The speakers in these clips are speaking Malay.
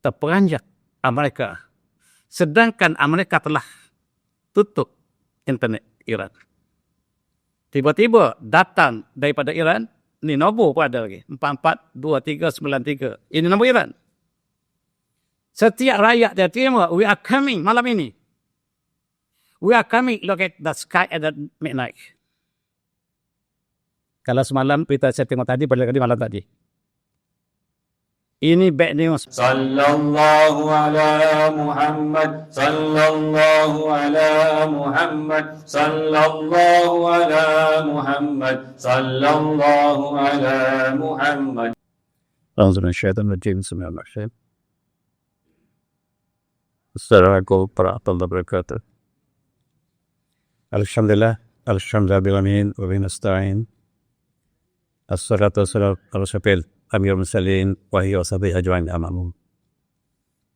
terperanjat Amerika. Sedangkan Amerika telah tutup internet Iran. Tiba-tiba datang daripada Iran, ni nombor pun ada lagi, 442393. Ini nombor Iran. Setiap rakyat dia terima, we are coming malam ini. We are coming, look at the sky at the midnight. Kalau semalam kita saya tengok tadi, pada malam tadi. Ini bad news. Sallallahu ala Muhammad, sallallahu ala Muhammad, sallallahu ala Muhammad, sallallahu ala Muhammad. Bismillahirrahmanirrahim. Assalamualaikum warahmatullahi wabarakatuh. Alhamdulillah, alhamdulillah wa bihi nasta'in. Assalatu wassalamu ala rasulillah Amir Mursalin wa hiya washabihi ajma'in amamum.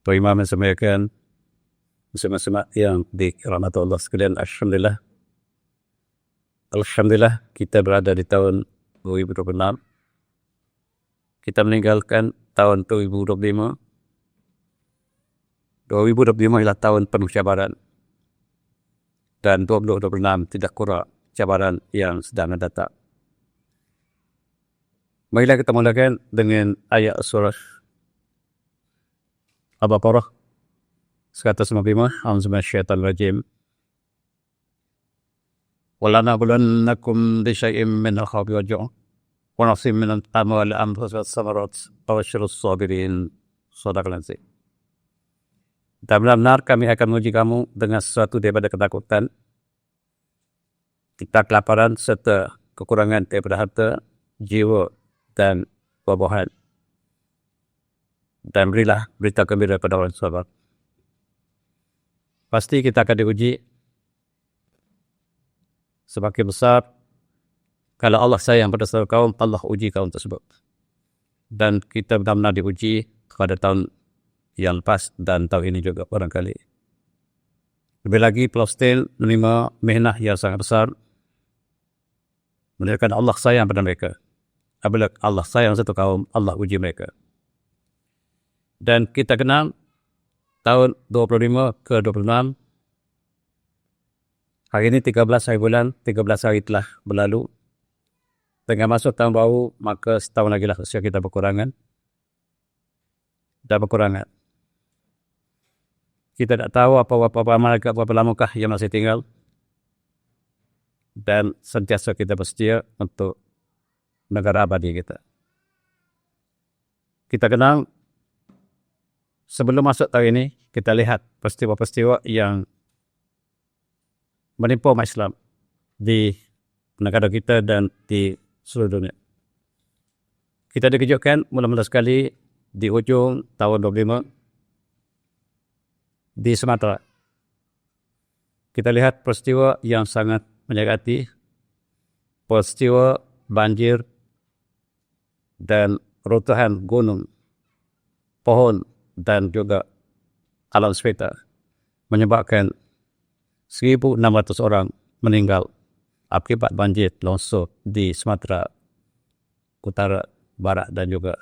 Tuan Imam yang semuakan, bersama-sama yang dirahmati Allah sekalian, alhamdulillah. Alhamdulillah kita berada di tahun 2026. Kita meninggalkan tahun 2025. 2025 ialah tahun penuh cabaran. Dan 2026 tidak kurang cabaran yang sedang datang. Marilah kita mulakan dengan ayat surah Al-Baqarah 195. A'udzubillahi minasyaitonir rajim. وَلَنَبْلُوَنَّكُمْ بِشَيْءٍ مِّنَ الْخَوْفِ وَالْجُوعِ وَنَقْصٍ مِّنَ الْأَمْوَالِ وَالْأَنفُسِ وَالثَّمَرَاتِ وَبَشِّرِ الصَّابِرِينَ. Sadaqallahul azim. Dan benar-benar kami akan menguji kamu dengan sesuatu daripada ketakutan, kita kelaparan serta kekurangan daripada harta, jiwa dan buah-buahan. Dan berilah berita gembira kepada orang sabar. Pasti kita akan diuji semakin besar. Kalau Allah sayang pada satu kaum, Allah uji kaum tersebut. Dan kita benar-benar diuji pada tahun yang lepas dan tahun ini juga barangkali. Lebih lagi Palestin menerima mihnah yang sangat besar. Menunjukkan Allah sayang pada mereka. Apabila Allah sayang satu kaum, Allah uji mereka. Dan kita kenal tahun 25 ke 26. Hari ini 13 hari bulan, 13 hari telah berlalu. Dengan masuk tahun baru, maka setahun lagi lah usia kita berkurangan. Dan berkurangan. Kita tak tahu apa-apa malaikat berapa lamakah yang masih tinggal. Dan sentiasa kita bersedia untuk negara abadi kita. Kita kenal, sebelum masuk tahun ini, kita lihat peristiwa-peristiwa yang menimpa umat Islam di negara kita dan di seluruh dunia. Kita dikejutkan mula-mula sekali di ujung tahun 25 di Sumatera. Kita lihat peristiwa yang sangat menyakiti, peristiwa banjir dan runtuhan gunung, pohon dan juga alam sekitar menyebabkan 1,600 orang meninggal akibat banjir longsor di Sumatera Utara, Barat dan juga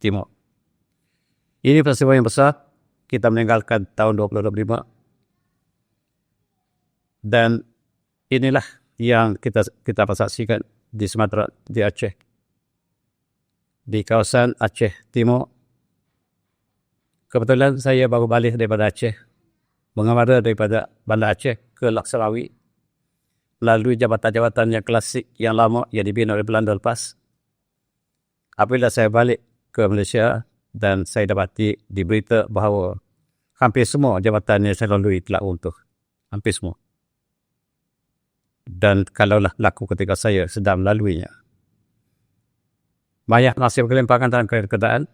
Timur. Ini peristiwa yang besar. Kita meninggalkan tahun 2025. Dan inilah yang kita saksikan di Sumatera, di Aceh. Di kawasan Aceh Timur. Kebetulan saya baru balik daripada Aceh. Mengamara daripada Bandar Aceh ke Laksarawi. Melalui jabatan-jabatan yang klasik, yang lama, yang dibina oleh Belanda lepas. Apabila saya balik ke Malaysia, dan saya dapati diberita bahawa hampir semua jabatan yang saya lalui telah runtuh. Hampir semua. Dan kalaulah laku ketika saya sedang melaluinya. Banyak masih berkelimpangan dalam keadaan.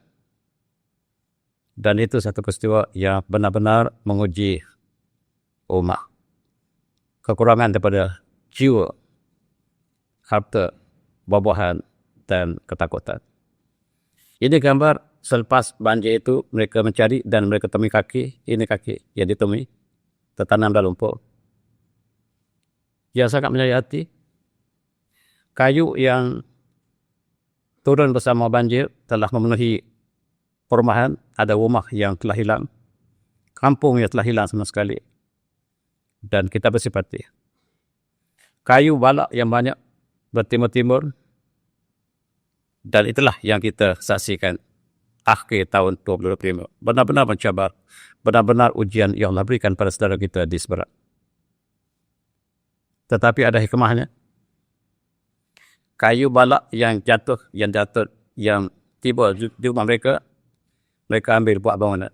Dan itu satu peristiwa yang benar-benar menguji umat. Kekurangan daripada jiwa, harta, buah-buahan dan ketakutan. Ini gambar selepas banjir itu mereka mencari dan mereka temui kaki. Ini kaki yang ditemui tertanam dalam lumpur. Yang sangat menyayati, kayu yang turun bersama banjir telah memenuhi perumahan, ada rumah yang telah hilang, kampung yang telah hilang sama sekali. Dan kita bersipati. Kayu balak yang banyak bertimur-timur, dan itulah yang kita saksikan akhir tahun 2025. Benar-benar mencabar, benar-benar ujian yang Allah berikan pada saudara kita di seberat. Tetapi ada hikmahnya. Kayu balak yang jatuh, yang tiba di rumah mereka ambil buat bangunan.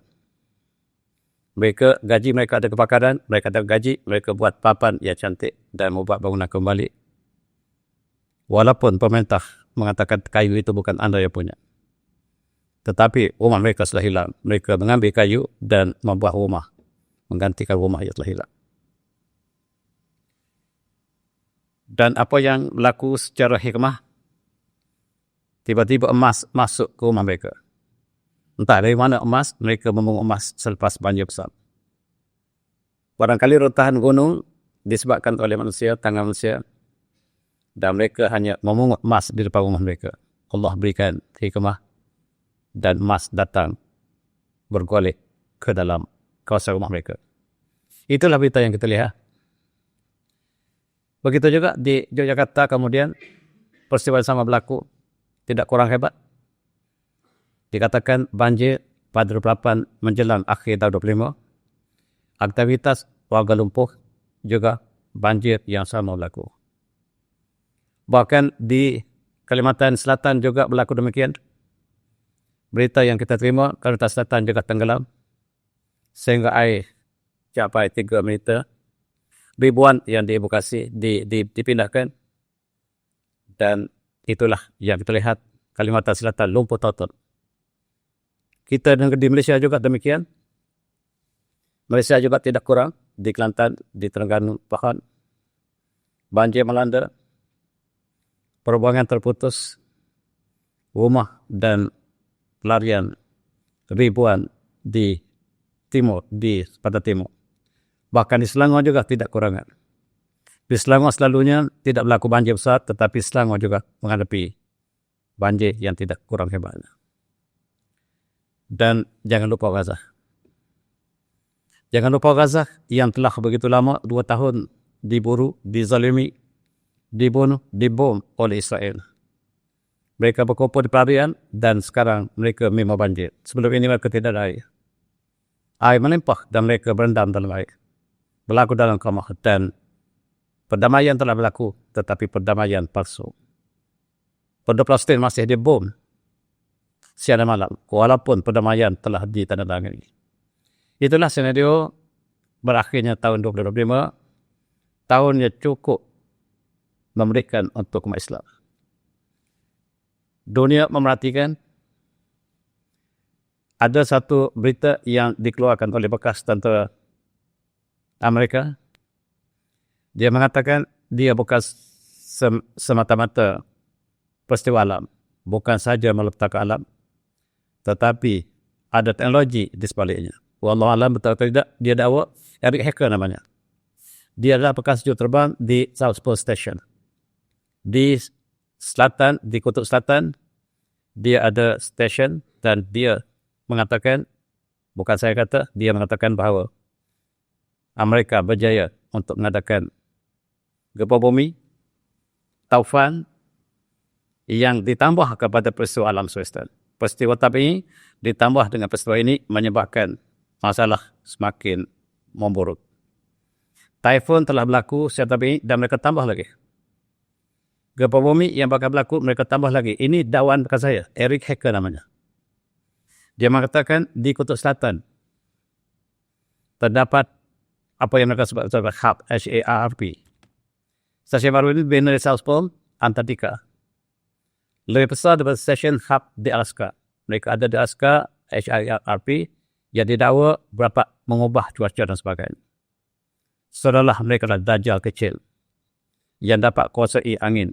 Gaji mereka ada kebakaran, mereka ada gaji, mereka buat papan yang cantik dan membuat bangunan kembali. Walaupun pemerintah mengatakan kayu itu bukan anda yang punya. Tetapi rumah mereka sudah hilang. Mereka mengambil kayu dan membuat rumah, menggantikan rumah yang telah hilang. Dan apa yang berlaku secara hikmah, tiba-tiba emas masuk ke rumah mereka. Entah dari mana emas, mereka memungut emas selepas banjir besar. Barangkali retahan gunung disebabkan oleh manusia, tangan manusia, dan mereka hanya memungut emas di depan rumah mereka. Allah berikan hikmah dan emas datang bergolek ke dalam kawasan rumah mereka. Itulah berita yang kita lihat. Begitu juga di Yogyakarta kemudian peristiwa yang sama berlaku, tidak kurang hebat. Dikatakan banjir pada 28 menjelang akhir tahun 25. Aktivitas warga lumpuh juga banjir yang sama berlaku. Bahkan di Kalimantan Selatan juga berlaku demikian. Berita yang kita terima, Kalimantan Selatan juga tenggelam sehingga air capai 3 meter. Ribuan yang dievakuasi, dipindahkan. Dan itulah yang kita lihat, Kalimantan Selatan lumpuh total. Kita di Malaysia juga demikian. Malaysia juga tidak kurang. Di Kelantan, di Terengganu, Pahang, banjir melanda, perhubungan terputus, rumah dan pelarian ribuan di timur, di pada timur. Bahkan di Selangor juga tidak kurangan. Di Selangor selalunya tidak berlaku banjir besar, tetapi Selangor juga menghadapi banjir yang tidak kurang hebatnya. Dan jangan lupa Gaza. Jangan lupa Gaza yang telah begitu lama, 2 tahun diburu, dizalimi, dibunuh, dibom oleh Israel. Mereka berkumpul di pelarian dan sekarang mereka memang banjir. Sebelum ini mereka tidak ada air. Air melimpah dan mereka berendam dalam air. Berlaku dalam kamar dan perdamaian telah berlaku, tetapi perdamaian palsu. Penduduk Palestin masih dibom siang dan malam, walaupun perdamaian telah ditandatangani. Itulah senario berakhirnya tahun 2025, tahun yang cukup memberikan untuk umat Islam. Dunia memerhatikan. Ada satu berita yang dikeluarkan oleh bekas tentera Amerika. Dia mengatakan dia bukan semata-mata peristiwa alam, bukan saja melepaskan alam, tetapi ada teknologi di sebaliknya. Wallahu alam betul atau tidak, dia dakwa Eric Hacker namanya. Dia adalah bekas juruterbang di South Pole Station. Di selatan, di kutub selatan, dia ada station dan dia mengatakan, bukan saya kata, dia mengatakan bahawa Amerika berjaya untuk mengadakan gempa bumi, taufan yang ditambah kepada peristiwa alam semesta. Peristiwa tabi'i ditambah dengan peristiwa ini menyebabkan masalah semakin memburuk. Taifun telah berlaku secara tabi'i dan mereka tambah lagi. Gempa bumi yang bakal berlaku mereka tambah lagi. Ini dakwaan bekas saya, Eric Hacker namanya. Dia mengatakan di kutub selatan terdapat apa yang mereka sebut sebagai HARP, H-A-R-P. Stesen baru ini dibina di South Pole, Antartika. Lebih besar daripada stesen HARP di Alaska. Mereka ada di Alaska, HIRP, yang didakwa berapa mengubah cuaca dan sebagainya. Seolah mereka adalah dajjal kecil yang dapat kuasai angin,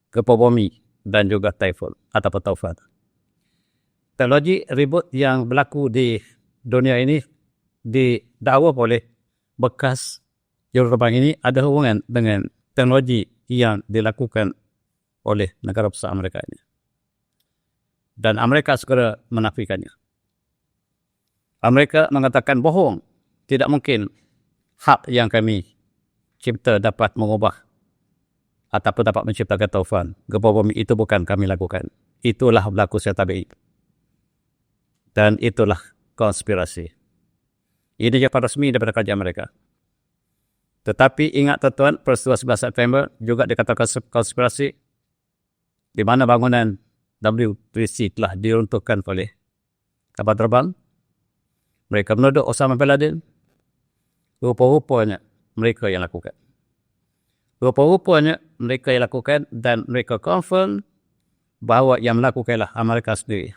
gempa bumi dan juga taifun atau taufan. Teknologi ribut yang berlaku di dunia ini didakwa oleh bekas juruterbang ini ada hubungan dengan teknologi yang dilakukan oleh negara besar Amerika ini. Dan Amerika segera menafikannya. Amerika mengatakan bohong. Tidak mungkin hak yang kami cipta dapat mengubah ataupun dapat menciptakan taufan. Gempa bumi itu bukan kami lakukan. Itulah berlaku secara tabi'i. Dan itulah konspirasi. Ini jawapan resmi daripada kerajaan Amerika. Tetapi ingat tuan-tuan, peristiwa 11 September juga dikatakan konspirasi di mana bangunan WTC telah diruntuhkan oleh kapal terbang. Mereka menuduh Osama bin Laden. Rupa-rupanya mereka yang lakukan. Rupa-rupanya mereka yang lakukan dan mereka confirm bahawa yang melakukanlah Amerika sendiri.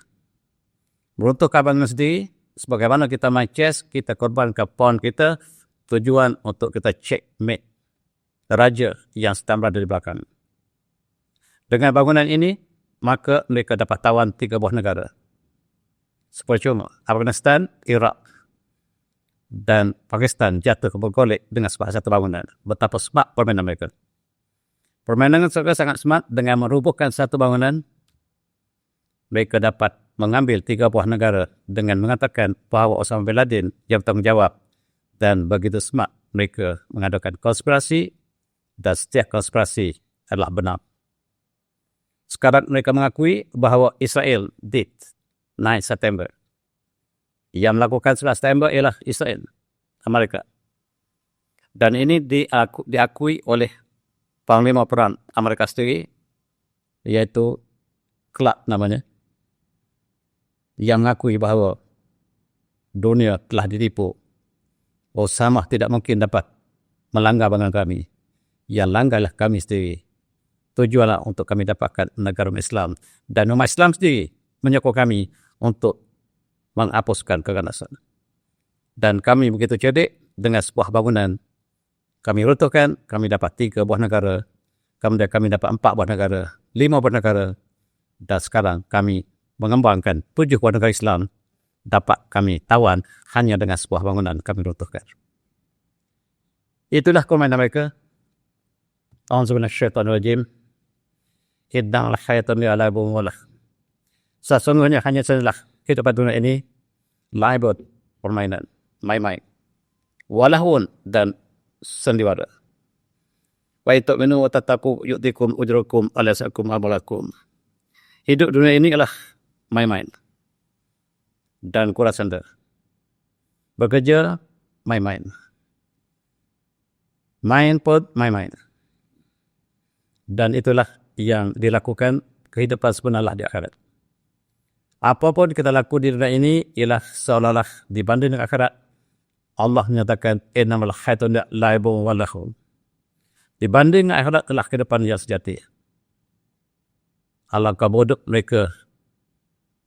Meruntuhkan bangunan sendiri, sebagaimana kita main chess, kita korbankan pawn kita, tujuan untuk kita checkmate raja yang sedang berada di belakang. Dengan bangunan ini, maka mereka dapat tawan 3 buah negara. Sepercuma Afghanistan, Iraq dan Pakistan jatuh ke bergolek dengan sebab satu bangunan. Betapa smart permainan mereka. Permainan mereka sangat smart. Dengan merubuhkan satu bangunan, mereka dapat mengambil 3 buah negara dengan mengatakan bahawa Osama bin Laden yang bertanggungjawab. Dan begitu smart mereka mengadakan konspirasi dan setiap konspirasi adalah benar. Sekarang mereka mengakui bahawa Israel did 9 September. Yang melakukan 11 September ialah Israel, Amerika. Dan ini diakui oleh Panglima Perang Amerika sendiri, iaitu Clark namanya, yang mengakui bahawa dunia telah ditipu. Osama tidak mungkin dapat melanggar bangunan kami. Yang langgarlah kami sendiri. Tujuanlah untuk kami dapatkan negara Islam. Dan umat Islam sendiri menyokong kami untuk menghapuskan keganasan. Dan kami begitu cerdik dengan sebuah bangunan. Kami runtuhkan, kami dapat 3 buah negara. Kemudian kami dapat 4 buah negara, 5 buah negara. Dan sekarang kami mengembangkan 7 buah negara Islam. Dapat kami tawan hanya dengan sebuah bangunan kami runtuhkan. Itulah permainan mereka. A'udzubillahiminasyaitonirrajim. Innal hayata la'ibun wa lahu. Sesungguhnya hanya sajalah kehidupan dunia ini laibun, permainan, main-main. Walahun dan sandiwara. Wa tu'minu wa tattaqu yu'tikum ujrakum alasakum amalakum. Hidup dunia ini adalah main-main dan kurang senda. Bekerja, main-main. Main pun main-main. Dan itulah yang dilakukan kehidupan sebenarnya di akhirat. Apapun kita lakukan di dunia ini ialah seolah-olah dibanding dengan akhirat. Allah menyatakan innamal hayatu la'ibun wa lahu. Dibanding dengan akhirat telah kehidupan yang sejati. Alangkah bodoh mereka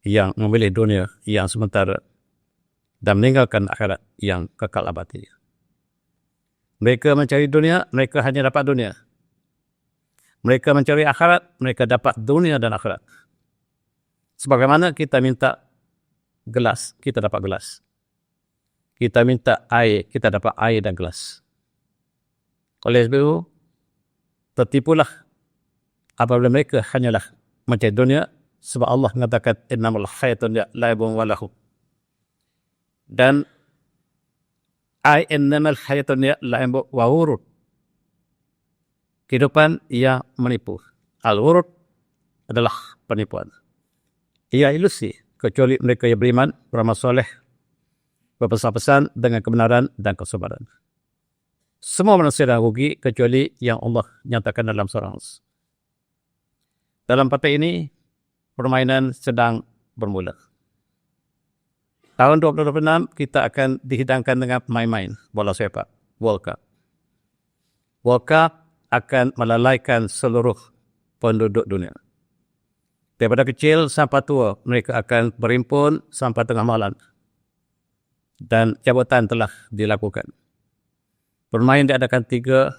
yang memilih dunia yang sementara dan meninggalkan akhirat yang kekal abadi. Mereka mencari dunia, mereka hanya dapat dunia. Mereka mencari akhirat, mereka dapat dunia dan akhirat. Sebagaimana kita minta gelas, kita dapat gelas. Kita minta air, kita dapat air dan gelas. Oleh sebab itu, tertipulah apabila mereka hanyalah mencari dunia, sebab Allah mengatakan innamal hayatu la'ibun wa lahu. Dan innamal hayatu la'ibun wa ghurur. Kehidupan ia menipu. Al-ghurur adalah penipuan. Ia ilusi, kecuali mereka yang beriman, beramal soleh, berpesan-pesan dengan kebenaran dan kesabaran. Semua manusia dah rugi, kecuali yang Allah nyatakan dalam surah As. Dalam partai ini, permainan sedang bermula. Tahun 2026, kita akan dihidangkan dengan main-main bola sepak, World Cup. World Cup akan melalaikan seluruh penduduk dunia. Daripada kecil sampai tua, mereka akan berimpun sampai tengah malam. Dan jabatan telah dilakukan. Permainan diadakan 3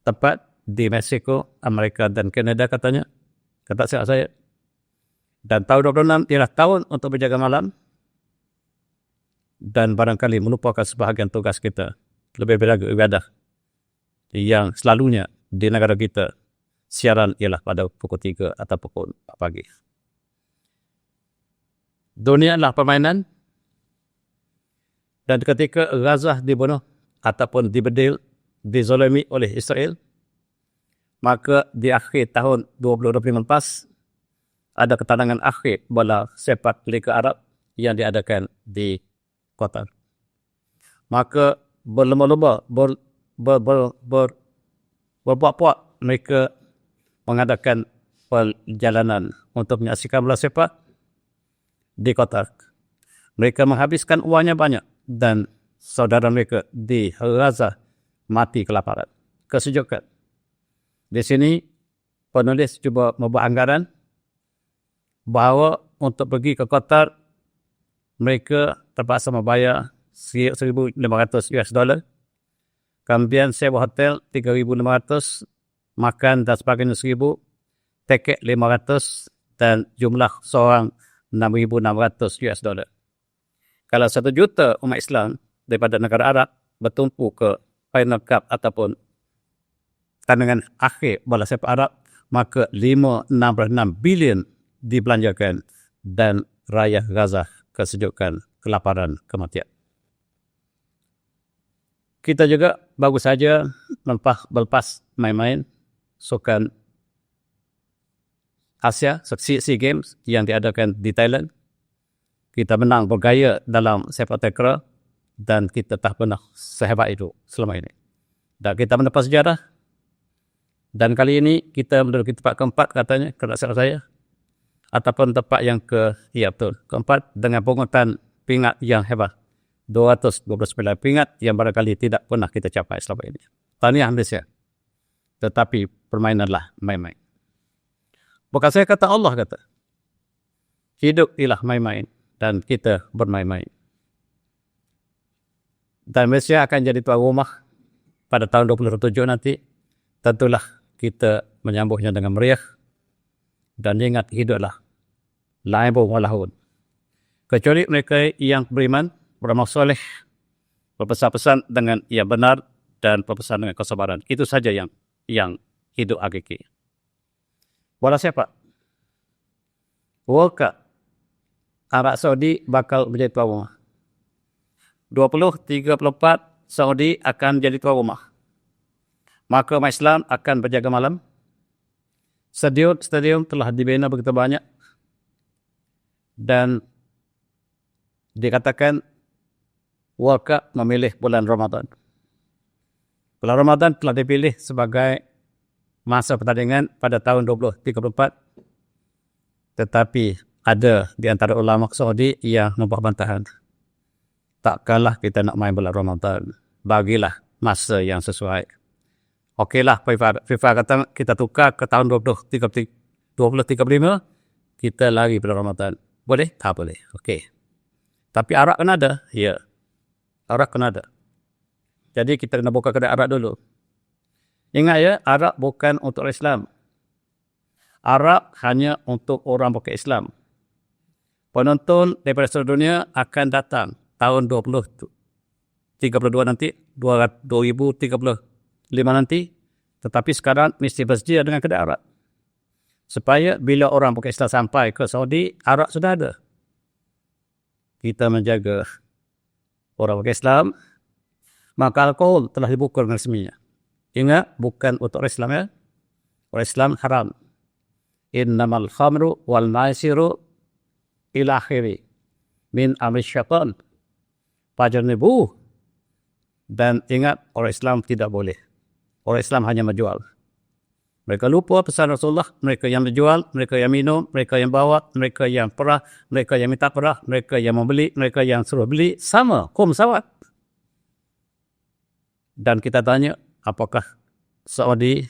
tempat di Mexico, Amerika dan Kanada katanya. Kata saya. Dan tahun 2026 ialah tahun untuk berjaga malam. Dan barangkali melupakan sebahagian tugas kita. Lebih lagi ibadah. Yang selalunya di negara kita siaran ialah pada pukul 3 atau pukul 4 pagi. Dunia adalah permainan, dan ketika Gaza dibunuh ataupun dibedil, dizolimi oleh Israel, maka di akhir tahun 2025 ada ketandangan akhir bola sepak Liga Arab yang diadakan di Qatar. Maka berlumba-lumba, berbuat-buat mereka mengadakan perjalanan untuk menyaksikan bola sepak di Qatar. Mereka menghabiskan uangnya banyak dan saudara mereka di Gaza mati kelaparan, kesejukan. Di sini penulis cuba membuat anggaran bahawa untuk pergi ke Qatar mereka terpaksa membayar $1,500, kemudian sewa hotel $3,500, makan dan sebagainya $1,000, tiket $500 dan jumlah seorang $6,600. Kalau 1 juta umat Islam daripada negara Arab bertumpu ke Final Cup ataupun tandingan akhir bola sepak Arab, maka 566 bilion dibelanjakan dan rakyat Gaza kesejukan, kelaparan, kematian. Kita juga bagus saja melepas main-main sukan Asia, SEA Games yang diadakan di Thailand. Kita menang bergaya dalam sepak takraw dan kita tak pernah sehebat itu selama ini. Dan kita mendapat sejarah. Dan kali ini kita menduduki tempat keempat katanya, kalau salah saya. Ataupun tempat yang keempat dengan pungutan pingat yang hebat. 229 pingat yang barangkali tidak pernah kita capai selama ini. Tahniah Malaysia. Tetapi permainanlah main-main. Bukan saya kata, Allah kata. Hidup ialah main-main dan kita bermain-main. Dan Malaysia akan jadi tuan rumah pada tahun 2027 nanti. Tentulah kita menyambutnya dengan meriah. Dan ingat, hiduplah laibun walahun. Kecuali mereka yang beriman, beramal soleh, berpesan-pesan dengan yang benar dan berpesan dengan kesabaran. Itu saja yang hidup hakiki. Bola sepak. World Cup. Arab Saudi bakal menjadi tuan rumah. 2034 Saudi akan jadi tuan rumah. Maka umat Islam akan berjaga malam. Stadium telah dibina begitu banyak. Dan dikatakan World Cup memilih bulan Ramadan. Bulan Ramadan telah dipilih sebagai masa pertandingan pada tahun 2034. Tetapi ada di antara ulama Saudi yang membuat bantahan. Takkanlah kita nak main bulan Ramadan. Bagilah masa yang sesuai. Okeylah, FIFA kata kita tukar ke tahun 2035, kita lari bulan Ramadan. Boleh? Tak boleh. Okey. Tapi Arab kena ada? Ya. Arab kena ada. Jadi kita kena buka kedai Arab dulu. Ingat ya, Arab bukan untuk Islam. Arab hanya untuk orang bukan Islam. Penonton daripada seluruh dunia akan datang tahun 2032 nanti, 2035 nanti. Tetapi sekarang mesti bersedia dengan kedai Arab. Supaya bila orang bukan Islam sampai ke Saudi, Arab sudah ada. Kita menjaga orang bukan Islam, maka alkohol telah dibuka dengan resminya. Ingat, bukan untuk orang Islam ya. Orang Islam haram. Innamal khamru wal maisiru ila akhiri min amri syaitan. Fajtanibuh. Dan ingat, orang Islam tidak boleh. Orang Islam hanya menjual. Mereka lupa pesan Rasulullah. Mereka yang menjual, mereka yang minum, mereka yang bawa, mereka yang perah, mereka yang minta perah, mereka yang membeli, mereka yang suruh beli. Sama, sawat. Dan kita tanya, apakah Saudi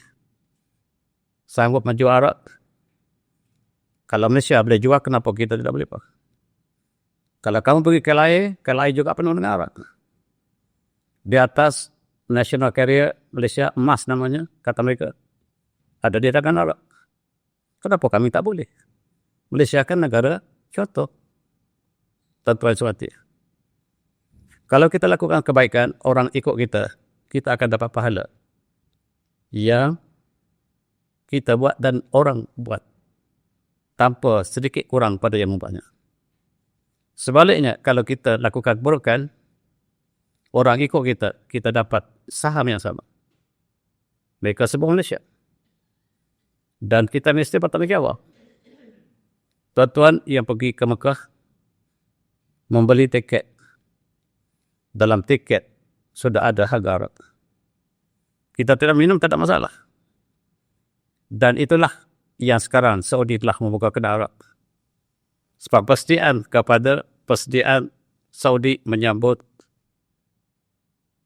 sanggup menjual Arab? Kalau Malaysia boleh jual, kenapa kita tidak boleh? Kalau kamu pergi ke KLIA juga penuh dengan Arab. Di atas National Carrier Malaysia, emas namanya, kata mereka. Ada di tangan Arab. Kenapa kami tak boleh? Malaysia kan negara contoh. Tuan-tuan suati. Kalau kita lakukan kebaikan, orang ikut kita, kita akan dapat pahala. Yang kita buat dan orang buat. Tanpa sedikit kurang pada yang membuatnya. Sebaliknya, kalau kita lakukan keburukan, orang ikut kita, kita dapat saham yang sama. Mereka semua Malaysia. Dan kita mesti bertanggungjawab. Tuan-tuan yang pergi ke Mekah, membeli tiket. Dalam tiket, sudah ada harga Arab. Kita tidak minum, tak ada masalah. Dan itulah yang sekarang Saudi telah membuka kedai Arab. Sebab persediaan Saudi menyambut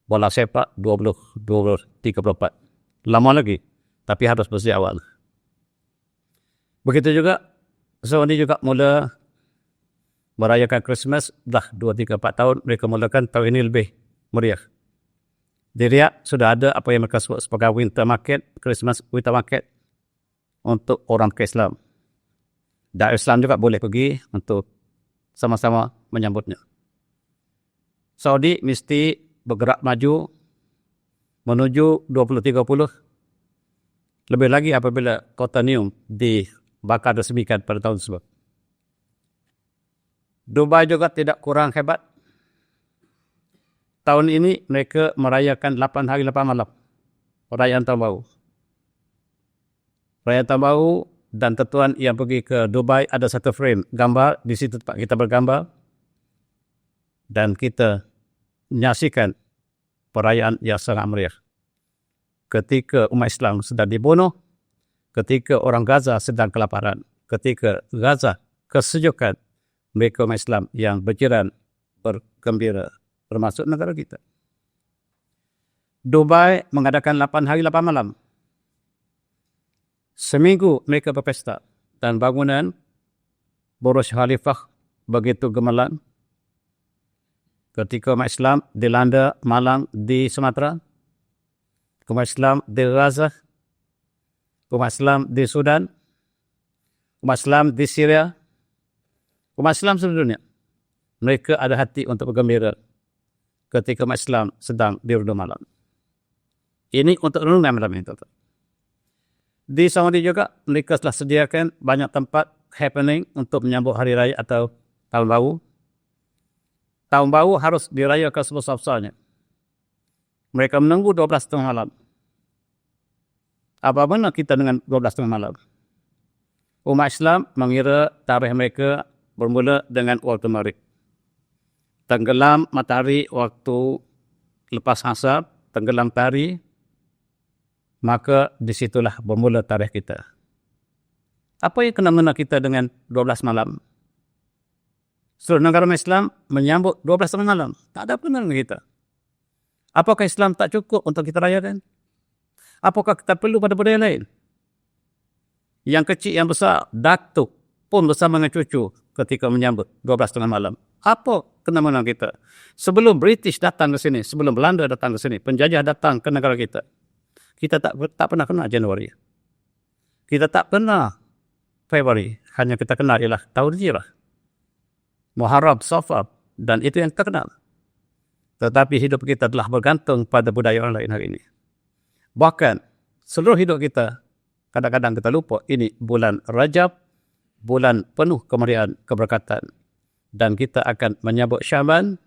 bola sepak 2034. Lama lagi, tapi harus bersedia awal. Begitu juga, Saudi juga mula merayakan Christmas, dah 2, 3, 4 tahun, mereka mulakan tahun ini lebih meriah. Di Riyadh sudah ada apa yang mereka sebut sebagai winter market, Christmas winter market untuk orang Islam. Dan Islam juga boleh pergi untuk sama-sama menyambutnya. Saudi mesti bergerak maju menuju 2030. Lebih lagi apabila kota Neom dibakar resmikan pada tahun tersebut. Dubai juga tidak kurang hebat. Tahun ini mereka merayakan 8 hari 8 malam. Perayaan Tahun Baru. Perayaan Tahun Baru dan tuan yang pergi ke Dubai ada satu frame gambar. Di situ tempat kita bergambar. Dan kita menyaksikan perayaan yang sangat meriah. Ketika umat Islam sedang dibunuh. Ketika orang Gaza sedang kelaparan. Ketika Gaza kesejukan. Mereka umat Islam yang berjiran, bergembira. Termasuk negara kita. Dubai mengadakan 8 hari 8 malam. Seminggu mereka berpesta. Dan bangunan Burj Khalifah begitu gemerlap. Ketika umat Islam dilanda malang di Sumatera. Umat Islam di Gaza. Umat Islam di Sudan. Umat Islam di Syria. Umat Islam seluruh dunia. Mereka ada hati untuk bergembira ketika umat Islam sedang dirundung malam. Ini untuk renungan malam ini. Di Saudi juga, mereka telah sediakan banyak tempat happening untuk menyambut hari raya atau tahun baru. Tahun baru harus dirayakan sebesar-besarnya. Mereka menunggu 12 malam. Apa benar kita dengan 12 malam? Umat Islam mengira tarikh mereka bermula dengan waktu maghrib. Tenggelam matahari waktu lepas asar, tenggelam matahari, maka disitulah bermula tarikh kita. Apa yang kena-mena kita dengan 12 malam? Seluruh negara Islam menyambut 12 malam. Tak ada kena dengan kita. Apakah Islam tak cukup untuk kita rayakan? Apakah kita perlu pada budaya lain? Yang kecil, yang besar, datuk pun bersama dengan cucu ketika menyambut 12 malam. Apa kena-mena kita? Sebelum British datang ke sini, sebelum Belanda datang ke sini, penjajah datang ke negara kita. Kita tak pernah kenal Januari. Kita tak pernah Februari. Hanya kita kenal ialah tahun Hijrah. Muharram, Safar. Dan itu yang kita kenal. Tetapi hidup kita telah bergantung pada budaya orang lain hari ini. Bahkan seluruh hidup kita, kadang-kadang kita lupa, ini bulan Rajab, bulan penuh kemeriahan, keberkatan. Dan kita akan menyambut Syaban,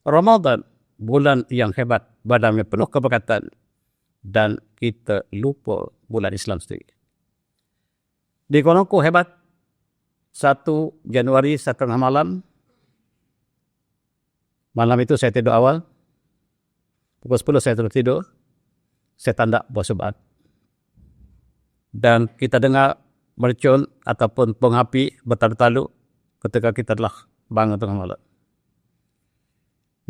Ramadan, bulan yang hebat, badannya penuh keberkatan. Dan kita lupa bulan Islam sendiri. Di Kuala Lumpur hebat, 1 Januari, 1 tengah malam. Malam itu saya tidur awal. Pukul 10 saya tidur. Saya tanda bersubat. Dan kita dengar mercun ataupun penghapi bertalu-talu ketika kita telah bangun tengah malam.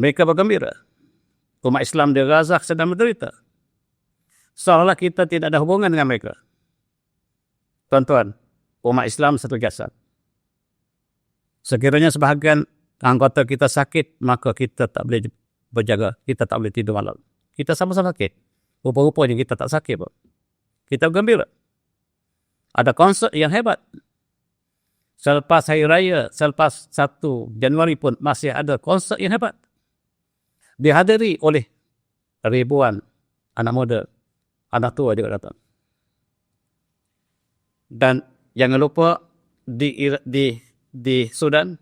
Mereka bergembira. Umat Islam di Gaza sedang menderita. Seolah kita tidak ada hubungan dengan mereka. Tuan-tuan, umat Islam satu jasad. Sekiranya sebahagian anggota kita sakit, maka kita tak boleh berjaga. Kita tak boleh tidur malam. Kita sama-sama sakit. Rupa-rupanya kita tak sakit pun. Kita bergembira. Ada konsert yang hebat. Selepas Hari Raya, selepas 1 Januari pun masih ada konsert yang hebat. Dihadiri oleh ribuan anak muda, anak tua juga datang. Dan jangan lupa di Sudan,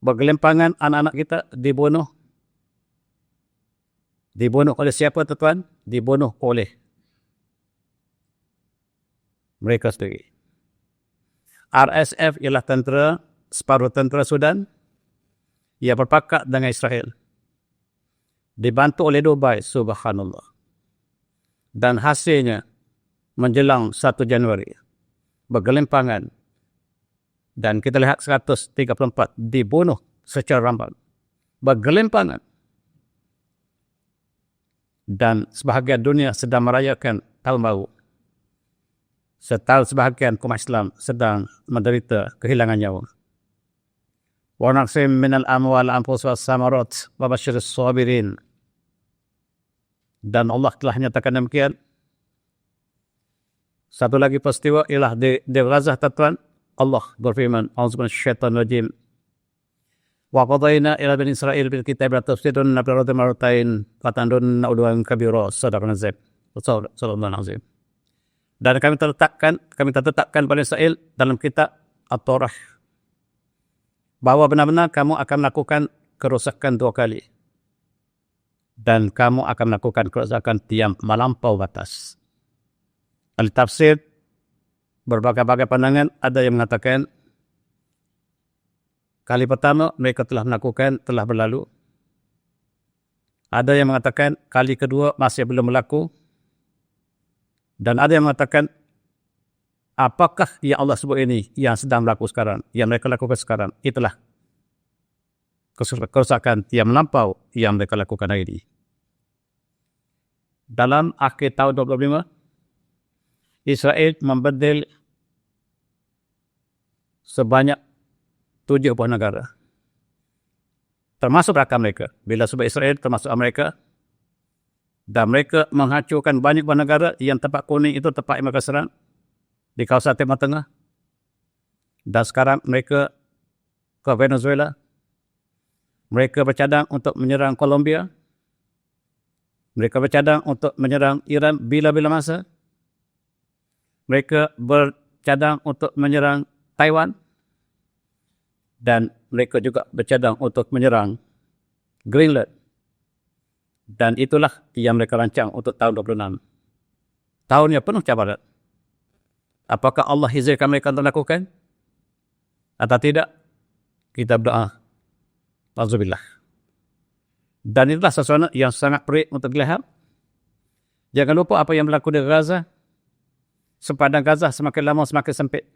bergelimpangan anak-anak kita dibunuh. Dibunuh oleh siapa, tuan? Dibunuh oleh mereka sendiri. RSF ialah tentera, separuh tentera Sudan. Ia berpakat dengan Israel. Dibantu oleh Dubai, subhanallah. Dan hasilnya menjelang 1 Januari. Bergelimpangan. Dan kita lihat 134 dibunuh secara rampat. Bergelimpangan. Dan sebahagian dunia sedang merayakan tahun baru. Sebahagian umat Islam sedang menderita kehilangan nyawa. Wa naqsim minal amwal anfus was samarat wa basyiris sabirin. Dan Allah telah nyatakan demikian. Satu lagi peristiwa ialah di Gaza, tuan. Allah berfirman, A'udzubillahi minasyaitonir rajim. Wa qadayna ila bani Israil bil kitab la tufsiduna fil ardi marratain fatandunna udwan kabira. Sadaqan azim. Sallallahu alaihi wasallam. Dan kami tetapkan pada Israel dalam kitab At-Taurah bahwa benar-benar kamu akan melakukan kerosakan 2 kali. Dan kamu akan melakukan kerosakan yang melampau batas. Ahli tafsir berbagai-bagai pandangan. Ada yang mengatakan kali pertama mereka telah berlalu. Ada yang mengatakan kali kedua masih belum berlaku. Dan ada yang mengatakan apakah yang Allah sebut ini yang sedang berlaku sekarang, yang mereka lakukan sekarang, itulah kerusakan yang melampau yang mereka lakukan hari ini. Dalam akhir tahun 2025, Israel membedil sebanyak 7 buah negara. Termasuk rakan mereka. Bila sebut Israel, termasuk Amerika. Dan mereka menghancurkan banyak buah negara. Yang tempat kuning itu tempat yang mereka serang di kawasan Timur Tengah. Dan sekarang mereka ke Venezuela. Mereka bercadang untuk menyerang Colombia. Mereka bercadang untuk menyerang Iran bila-bila masa. Mereka bercadang untuk menyerang Taiwan. Dan mereka juga bercadang untuk menyerang Greenland. Dan itulah yang mereka rancang untuk tahun 26. Tahun yang penuh cabaran. Apakah Allah izinkan mereka untuk lakukan? Atau tidak? Kita berdoa. Alhamdulillah. Dan itulah sesuatu yang sangat pelik untuk dilihat. Jangan lupa apa yang berlaku di Gaza. Sempadan Gaza semakin lama semakin sempit.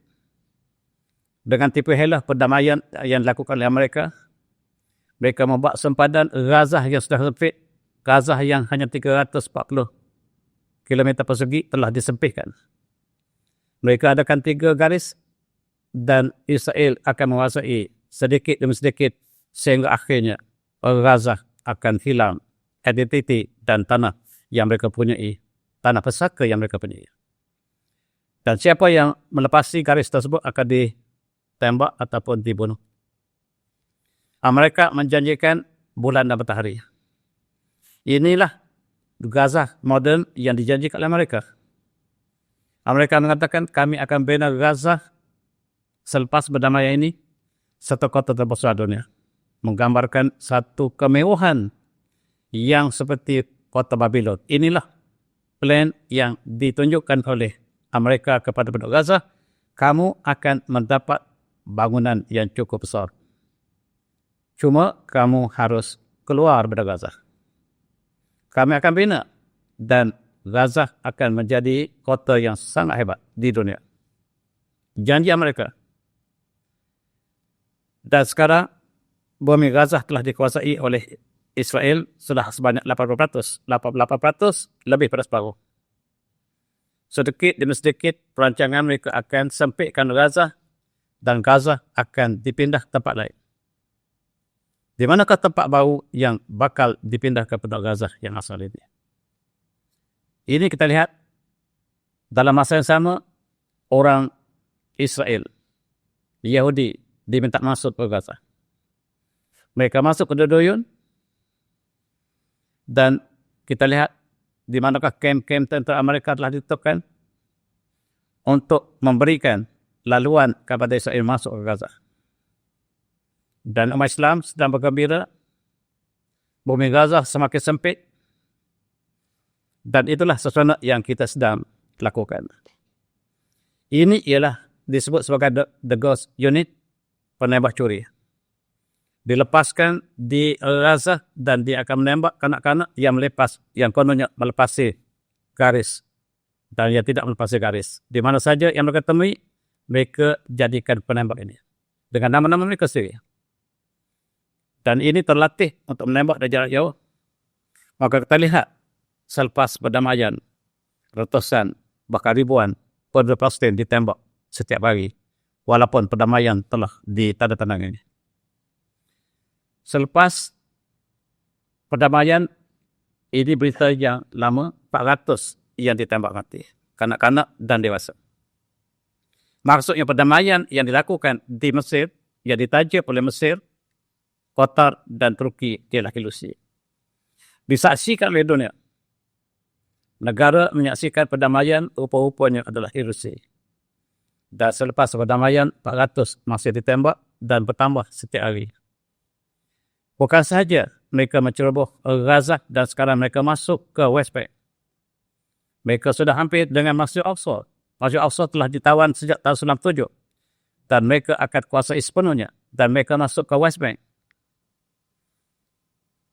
Dengan tipu helah perdamaian yang dilakukan oleh mereka. Mereka membuat sempadan Gaza yang sudah sempit. Gaza yang hanya 340 km persegi telah disempitkan. Mereka adakan 3 garis dan Israel akan menguasai sedikit demi sedikit sehingga akhirnya Gaza akan hilang identiti dan tanah yang mereka punyai, tanah pesaka yang mereka punyai. Dan siapa yang melepasi garis tersebut akan ditembak ataupun dibunuh. Amerika menjanjikan bulan dan matahari. Inilah Gaza modern yang dijanjikan oleh Amerika. Amerika mengatakan kami akan bina Gaza selepas berdamaian ini satu kota terbesar dunia. Menggambarkan satu kemewahan yang seperti kota Babylon. Inilah plan yang ditunjukkan oleh Amerika kepada penduduk Gaza. Kamu akan mendapat bangunan yang cukup besar. Cuma kamu harus keluar dari Gaza. Kami akan bina dan Gaza akan menjadi kota yang sangat hebat di dunia. Janji Amerika. Dan sekarang bumi Gaza telah dikuasai oleh Israel sudah sebanyak 80%. 88% lebih pada separuh. Sedikit demi sedikit perancangan mereka akan sempitkan Gaza dan Gaza akan dipindah ke tempat lain. Di manakah tempat baru yang bakal dipindah ke penduduk Gaza yang asal ini? Ini kita lihat dalam masa yang sama orang Israel, Yahudi diminta masuk ke Gaza. Mereka masuk ke Duyun dan kita lihat di manakah kem-kem tentera Amerika telah ditetapkan untuk memberikan laluan kepada Israel masuk ke Gaza. Dan umat Islam sedang bergembira. Bumi Gaza semakin sempit. Dan itulah sesuatu yang kita sedang lakukan. Ini ialah disebut sebagai the Ghost Unit, penembak curi. Dilepaskan di Gaza dan dia akan menembak kanak-kanak yang kononnya melepasi garis. Dan yang tidak melepasi garis. Di mana saja yang mereka temui, mereka jadikan penembak ini. Dengan nama-nama mereka sendiri. Dan ini terlatih untuk menembak dari jarak jauh. Maka kita lihat, selepas perdamaian, ratusan, bahkan ribuan penduduk Palestin ditembak setiap hari. Walaupun perdamaian telah ditandatangani. Selepas perdamaian, ini berita yang lama, 400 yang ditembak mati. Kanak-kanak dan dewasa. Maksudnya perdamaian yang dilakukan di Mesir, yang ditaja oleh Mesir, Qatar dan Turki ialah ilusi. Disaksikan oleh dunia. Negara menyaksikan perdamaian rupa-rupanya adalah ilusi. Dan selepas perdamaian, 400 masih ditembak dan bertambah setiap hari. Bukan sahaja mereka menceroboh Gaza dan sekarang mereka masuk ke West Bank. Mereka sudah hampir dengan Masjid Al-Aqsa. Masjid Al-Aqsa telah ditawan sejak tahun 97. Dan mereka akan kuasai sepenuhnya. Dan mereka masuk ke West Bank.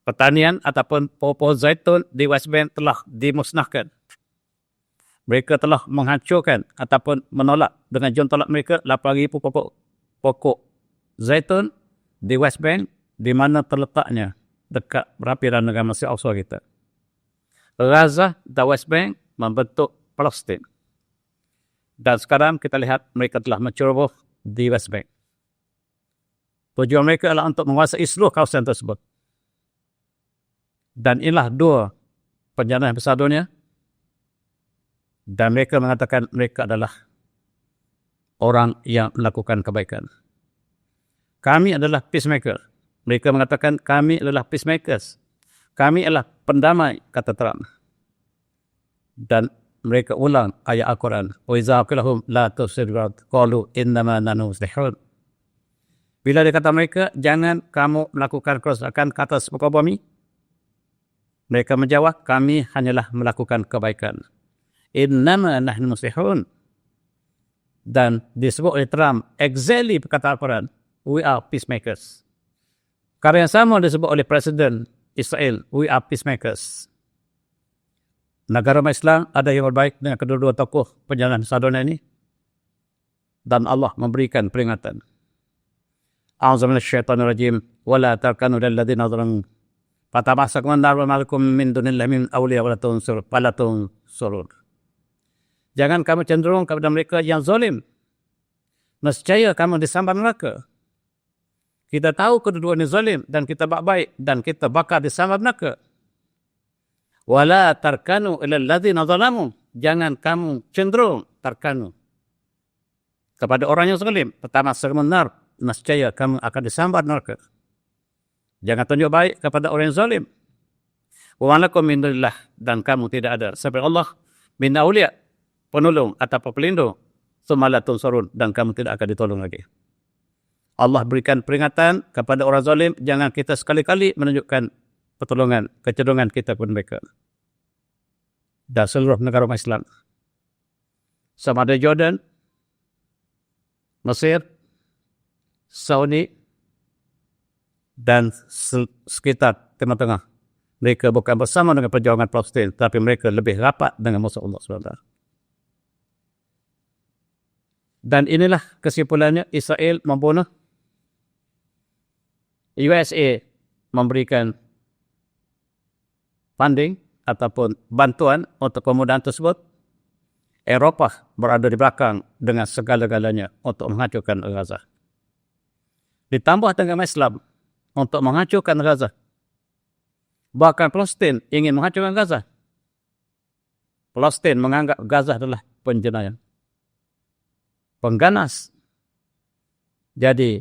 Pertanian ataupun pohon zaitun di West Bank telah dimusnahkan. Mereka telah menghancurkan ataupun menolak dengan jom tolak mereka 8,000 pokok zaitun di West Bank, di mana terletaknya dekat berhampiran dengan Masjid Al-Aqsa kita. Gaza dan West Bank membentuk Palestin. Dan sekarang kita lihat mereka telah menceroboh di West Bank. Tujuan mereka adalah untuk menguasai seluruh kawasan tersebut. Dan inilah dua penjana besar dunia. Dan mereka mengatakan mereka adalah orang yang melakukan kebaikan. Kami adalah peacemaker. Mereka mengatakan kami adalah peacemakers. Kami adalah pendamai, kata Trump. Dan mereka ulang ayat Al-Quran. وَإِذَا قِلَهُمْ لَا تُفْسِدُوا قَالُوا إِنَّمَا نَحْنُ مُصْلِحُونَ. Bila dia kata mereka, jangan kamu melakukan kerosakan ke atas muka bumi. Mereka menjawab, kami hanyalah melakukan kebaikan. Innama nahnu muslihun. Dan disebut oleh Trump, exactly perkataan Al-Quran, we are peacemakers. Perkara yang sama disebut oleh Presiden Israel, we are peacemakers. Negara Islam ada yang berbaik dengan kedua-dua tokoh penjalan sadona ini. Dan Allah memberikan peringatan. A'udzubillahi minasyaitonirrajim. Wala tarkanu lil ladzina zalamu. Fatamasakum an-nar wa malakum min dunillahi min awliya wa la tunsurun. Jangan kamu cenderung kepada mereka yang zalim. Nescaya kamu disambar neraka. Kita tahu kedua-dua ini zalim dan kita baik dan kita bakal disambar neraka. Wala tarkanu ilal ladzina zalamu. Jangan kamu cenderung tarkanu kepada orang yang zalim. Fatamasakum an-nar, nescaya kamu akan disambar neraka. Jangan tunjuk baik kepada orang yang zalim. Wa malakum min dunillah, dan kamu tidak ada seperti Allah min awliya, penolong atau pelindung, tsumma la tunsurun, dan kamu tidak akan ditolong lagi. Allah berikan peringatan kepada orang zalim, jangan kita sekali-kali menunjukkan pertolongan, kecenderungan kita kepada mereka. Dan seluruh negara Islam, sama ada Jordan, Mesir, Saudi, dan sekitar Timur Tengah. Mereka bukan bersama dengan perjuangan Palestin, tapi mereka lebih rapat dengan musuh Allah SWT. Dan inilah kesimpulannya, Israel membunuh. USA memberikan funding ataupun bantuan untuk kemudahan tersebut. Eropah berada di belakang dengan segala-galanya untuk menghancurkan Gaza. Ditambah dengan Islam untuk menghancurkan Gaza. Bahkan Palestin ingin menghancurkan Gaza. Palestin menganggap Gaza adalah penjenayah, pengganas. Jadi,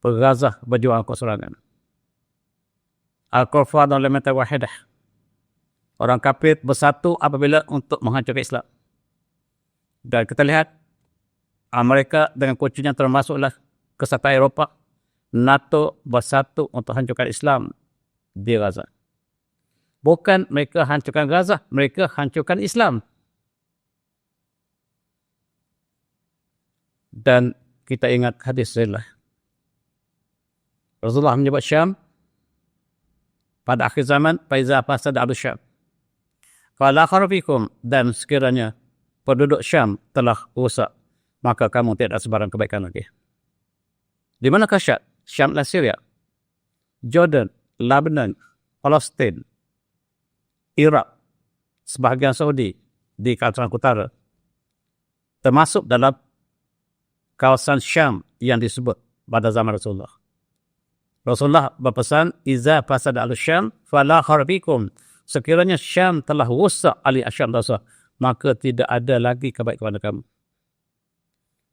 Gaza berjuang keserangan. Al-Kufar dan Lemata Wahidah. Orang kafir bersatu apabila untuk menghancurkan Islam. Dan kita lihat, Amerika dengan kuncinya termasuklah kesatuan Eropah NATO bersatu untuk hancurkan Islam di Gaza. Bukan mereka hancurkan Gaza, mereka hancurkan Islam. Dan kita ingat hadis Rasulullah menyebut Syam pada akhir zaman, faiza fasad al-Syam. Qala kharafikum, dan sekiranya penduduk Syam telah rusak, maka kamu tidak ada sebarang kebaikan lagi. Di mana Syam? Syam dan Syria, Jordan, Lebanon, Palestin, Iraq, sebahagian Saudi di kawasan utara, termasuk dalam kawasan Syam yang disebut pada zaman Rasulullah. Rasulullah berpesan, iza fasad al-Syam fala kharbikum. Sekiranya Syam telah rusak ali Syam dosa, maka tidak ada lagi kebaikan kepada kamu.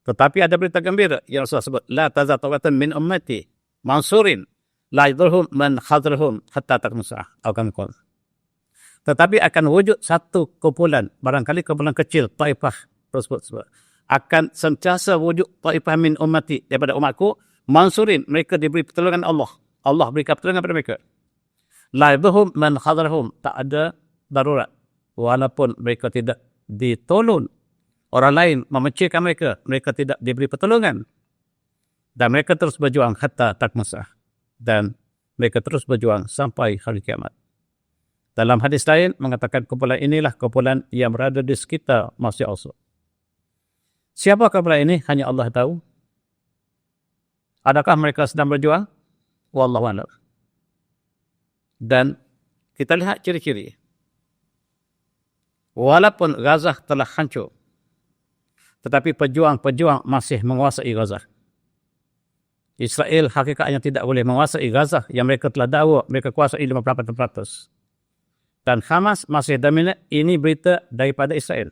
Tetapi ada berita gembira yang Rasulullah sebut, la tazal tawatan min ummati mansurin la yadurhum man khadrhum hatta takmusah. Tetapi akan wujud satu kumpulan, barangkali kumpulan kecil, taifah tersebut, akan sentiasa wujud taifah min ummati, daripada umatku, mansurin, mereka diberi pertolongan Allah. Allah berikan pertolongan kepada mereka. La yadurhum man khadrahum, tak ada darurat. Walaupun mereka tidak ditolong, orang lain memecahkan mereka, mereka tidak diberi pertolongan. Dan mereka terus berjuang hatta takmasah. Dan mereka terus berjuang sampai hari kiamat. Dalam hadis lain mengatakan kumpulan inilah kumpulan yang berada di sekitar Masjid Al-Aqsa. Siapa kumpulan ini? Hanya Allah tahu. Adakah mereka sedang berjuang? Wallahu a'lam. Dan kita lihat ciri-ciri. Walaupun Gaza telah hancur, tetapi pejuang-pejuang masih menguasai Gaza. Israel hakikatnya tidak boleh menguasai Gaza yang mereka telah dakwa mereka kuasai 58%. Dan Hamas masih dominan. Ini berita daripada Israel.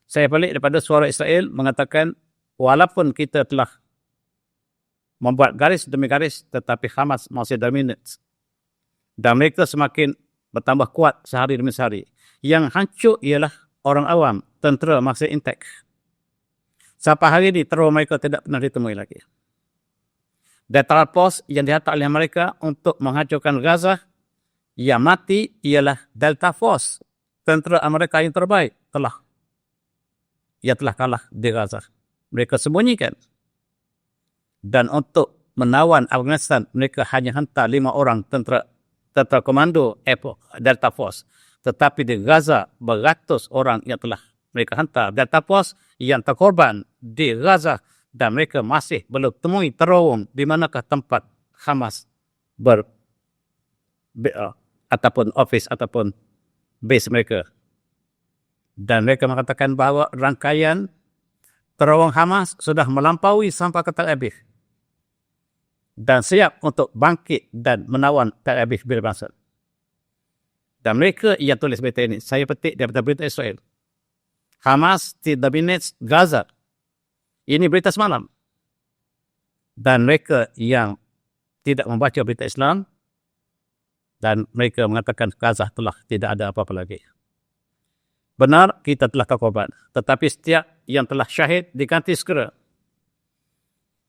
Saya balik daripada suara Israel mengatakan, walaupun kita telah membuat garis demi garis, tetapi Hamas masih dominan. Dan mereka semakin bertambah kuat sehari demi sehari. Yang hancur ialah orang awam, tentera masih intak. Sampai hari ini, teror mereka tidak pernah ditemui lagi. Data pos yang dihantar oleh mereka untuk menghancurkan Gaza, yang mati ialah Delta Force, tentera Amerika yang terbaik, ia telah kalah di Gaza. Mereka sembunyikan. Dan untuk menawan Afghanistan, mereka hanya hantar 5 orang tentera komando Delta Force. Tetapi di Gaza, beratus orang yang telah mereka hantar Delta Force yang terkorban di Gaza. Dan mereka masih belum temui terowong di manakah tempat Hamas ataupun office ataupun base mereka. Dan mereka mengatakan bahawa rangkaian terowong Hamas sudah melampaui sampai ke Tel Aviv. Dan siap untuk bangkit dan menawan Tel Aviv bila masa. Dan mereka yang tulis berita ini, saya petik daripada berita Israel. Hamas dominates Gaza. Ini berita semalam. Dan mereka yang tidak membaca berita Islam, dan mereka mengatakan Gaza telah tidak ada apa-apa lagi. Benar, kita telah terkorban. Tetapi setiap yang telah syahid diganti segera.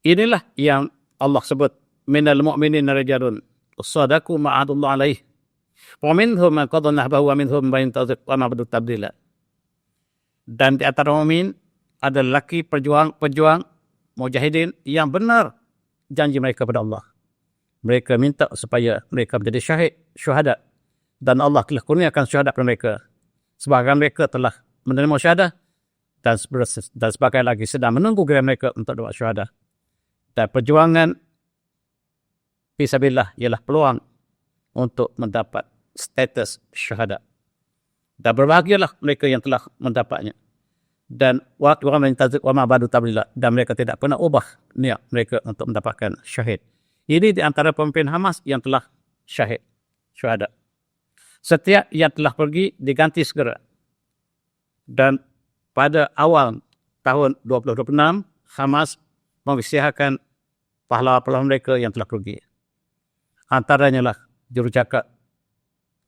Inilah yang Allah sebut, minal mu'minin rijalun sadaku ma'adullah alaih. Wa minhum man qadha nahbahu wa minhum man yantazir wa ma badu tabdila. Dan di antara mukmin ada lelaki pejuang mujahidin yang benar janji mereka kepada Allah. Mereka minta supaya mereka menjadi syuhada. Dan Allah telah kurniakan syuhada kepada mereka. Sebahagian mereka telah menerima syuhada dan sebagian lagi sedang menunggu giliran mereka untuk dapat syuhada. Dan perjuangan fisabilillah ialah peluang untuk mendapat status syuhada. Dan berbahagialah mereka yang telah mendapatnya. Dan waktu orang mentazid wa ma badu tablila, dan mereka tidak pernah ubah niat mereka untuk mendapatkan syahid. Ini di antara pemimpin Hamas yang telah syahid, syuhada. Setiap yang telah pergi diganti segera. Dan pada awal tahun 2026, Hamas mengisytiharkan pahlawan-pahlawan mereka yang telah pergi. Antaranya lah jurucakap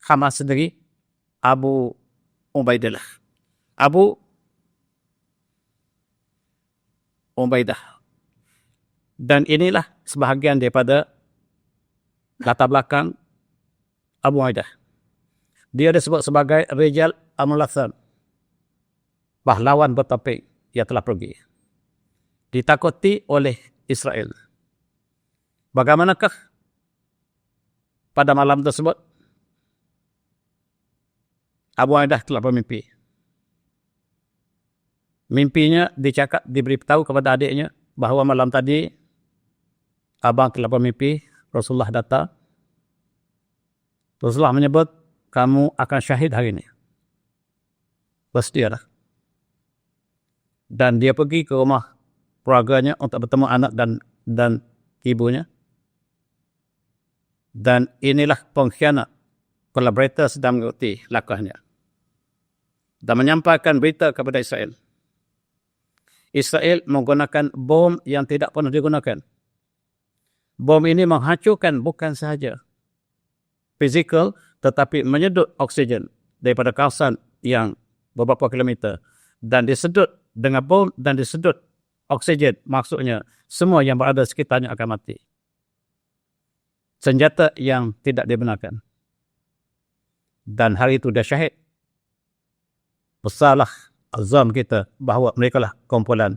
Hamas sendiri, Abu Ubaidah. Dan inilah sebahagian daripada latar belakang Abu Ubaidah. Dia disebut sebagai Rijal Al-Mulatham, pahlawan bertopeng yang telah pergi. Ditakuti oleh Israel. Bagaimanakah pada malam tersebut Abu Ubaidah telah bermimpi. Mimpinya diberitahu kepada adiknya bahawa malam tadi abang telah bermimpi, Rasulullah datang. Rasulullah menyebut, kamu akan syahid hari ini. Bersedia. Dan dia pergi ke rumah keluarganya untuk bertemu anak dan ibunya. Dan inilah pengkhianat kalau berita sedang mengikuti langkahnya. Dan menyampaikan berita kepada Israel. Israel menggunakan bom yang tidak pernah digunakan. Bom ini menghancurkan bukan sahaja fizikal, tetapi menyedut oksigen daripada kawasan yang beberapa kilometer. Dan disedut dengan bom dan disedut oksigen, maksudnya semua yang berada sekitarnya akan mati. Senjata yang tidak dibenarkan. Dan hari itu dia syahid. Besarlah azam kita bahawa mereka lah kumpulan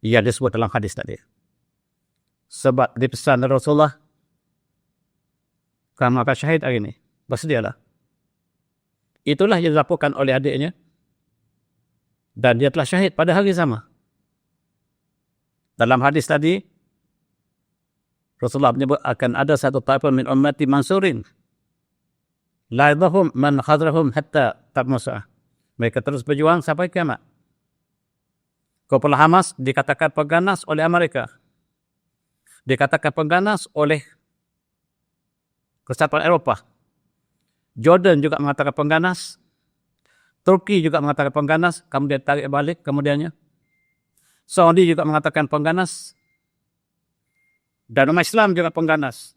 yang disebut dalam hadis tadi. Sebab dipesan Rasulullah, kamu akan syahid hari ini. Bersedialah. Itulah yang dilaporkan oleh adiknya. Dan dia telah syahid pada hari sama. Dalam hadis tadi, Rasulullah menyebut akan ada satu taifah min ummati mansurin. La yadhum man khadrahum hatta tabmusa. Mereka terus berjuang sampai kiamat. Kumpulan Hamas dikatakan pengganas oleh Amerika. Dikatakan pengganas oleh Kesatuan Eropah. Jordan juga mengatakan pengganas. Turki juga mengatakan pengganas. Kemudian tarik balik kemudiannya. Saudi juga mengatakan pengganas. Dan umat Islam juga pengganas.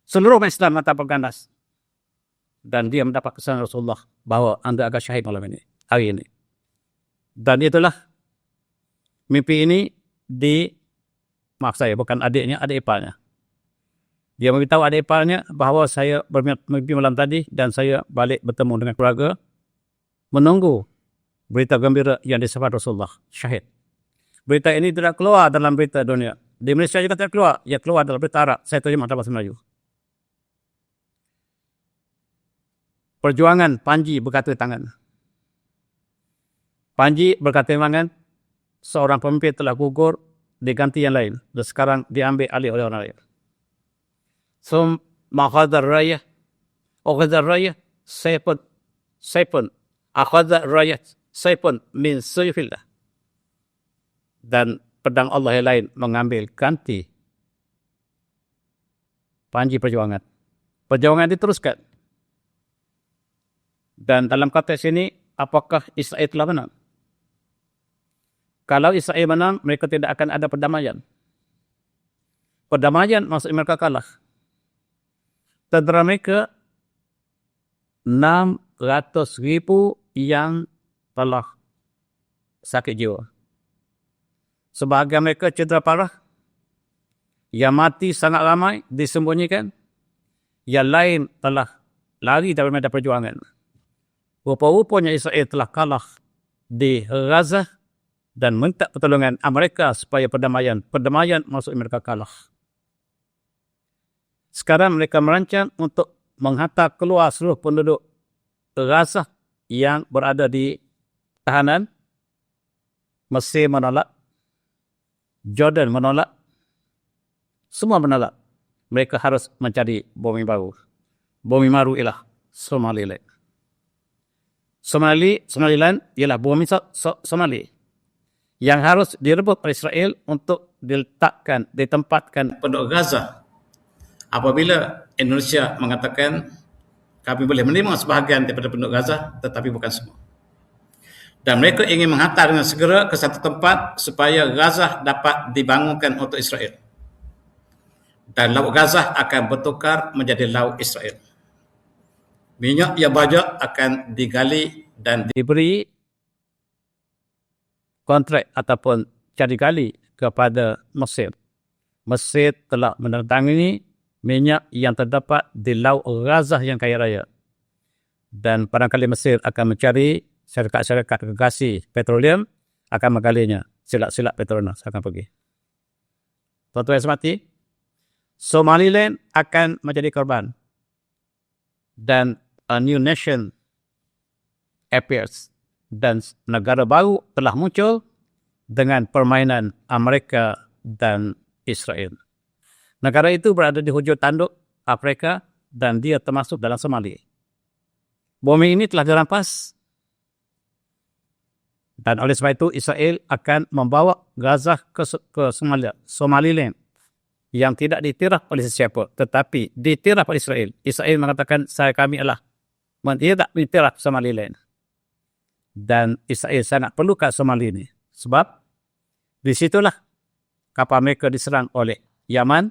Seluruh umat Islam mengatakan pengganas. Dan dia mendapat kesan Rasulullah bahawa anda akan syahid malam ini, hari ini. Dan itulah mimpi ini maaf saya, bukan adiknya, adik iparnya. Dia memberitahu adik iparnya bahawa saya bermimpi malam tadi dan saya balik bertemu dengan keluarga, menunggu berita gembira yang disebut Rasulullah, syahid. Berita ini tidak keluar dalam berita dunia. Di Malaysia juga tidak keluar. Ia keluar dalam berita Arab. Saya terjemah dalam bahasa Melayu. Perjuangan Panji berkata tangan. Panji berkata tangan, seorang pemimpin telah gugur, diganti yang lain. Dan sekarang diambil alih oleh orang lain. Akhadar rayah, saypun, akhadar rayah, saypun min suyfillah. Dan pedang Allah yang lain mengambil ganti Panji perjuangan. Perjuangan diteruskan. Dan dalam konteks ini, apakah Israel telah menang? Kalau Israel menang, mereka tidak akan ada perdamaian. Perdamaian maksudnya mereka kalah. Tentera mereka 600,000 yang telah sakit jiwa. Sebahagian mereka cedera parah. Yang mati sangat ramai, disembunyikan. Yang lain telah lari dari medan perjuangan. Rupa-rupanya Israel telah kalah di Gaza dan minta pertolongan Amerika supaya perdamaian. Perdamaian maksudnya mereka kalah. Sekarang mereka merancang untuk menghantar keluar seluruh penduduk Gaza yang berada di tahanan. Mesir menolak. Jordan menolak. Semua menolak. Mereka harus mencari bumi baru. Bumi baru ialah Somaliland. Somaliland ialah bumi Somali yang harus direbut oleh Israel untuk ditempatkan penduduk Gaza. Apabila Indonesia mengatakan kami boleh menerima sebahagian daripada penduduk Gaza, tetapi bukan semua. Dan mereka ingin menghantar dengan segera ke satu tempat supaya Gaza dapat dibangunkan untuk Israel. Dan laut Gaza akan bertukar menjadi laut Israel. Minyak yang banyak akan digali dan diberi kontrak ataupun cari gali kepada Mesir Mesir telah menandatangani minyak yang terdapat di Laut Gaza yang kaya raya. Dan barangkali Mesir akan mencari syarikat-syarikat gergasi petroleum akan menggalinya. Silat-silat Petronas akan pergi. Tuan-tuan yang semati, Somaliland akan menjadi korban. Dan a new nation appears. Dan negara baru telah muncul dengan permainan Amerika dan Israel. Negara itu berada di hujung tanduk Afrika dan dia termasuk dalam Somalia. Bumi ini telah dirampas dan oleh sebab itu Israel akan membawa Gaza ke Somaliland yang tidak diiktiraf oleh sesiapa tetapi diiktiraf oleh Israel. Israel mengatakan kami adalah tidak diiktiraf Somaliland. Dan Israel sangat perlukan Somalia ini. Sebab di situlah kapal mereka diserang oleh Yaman.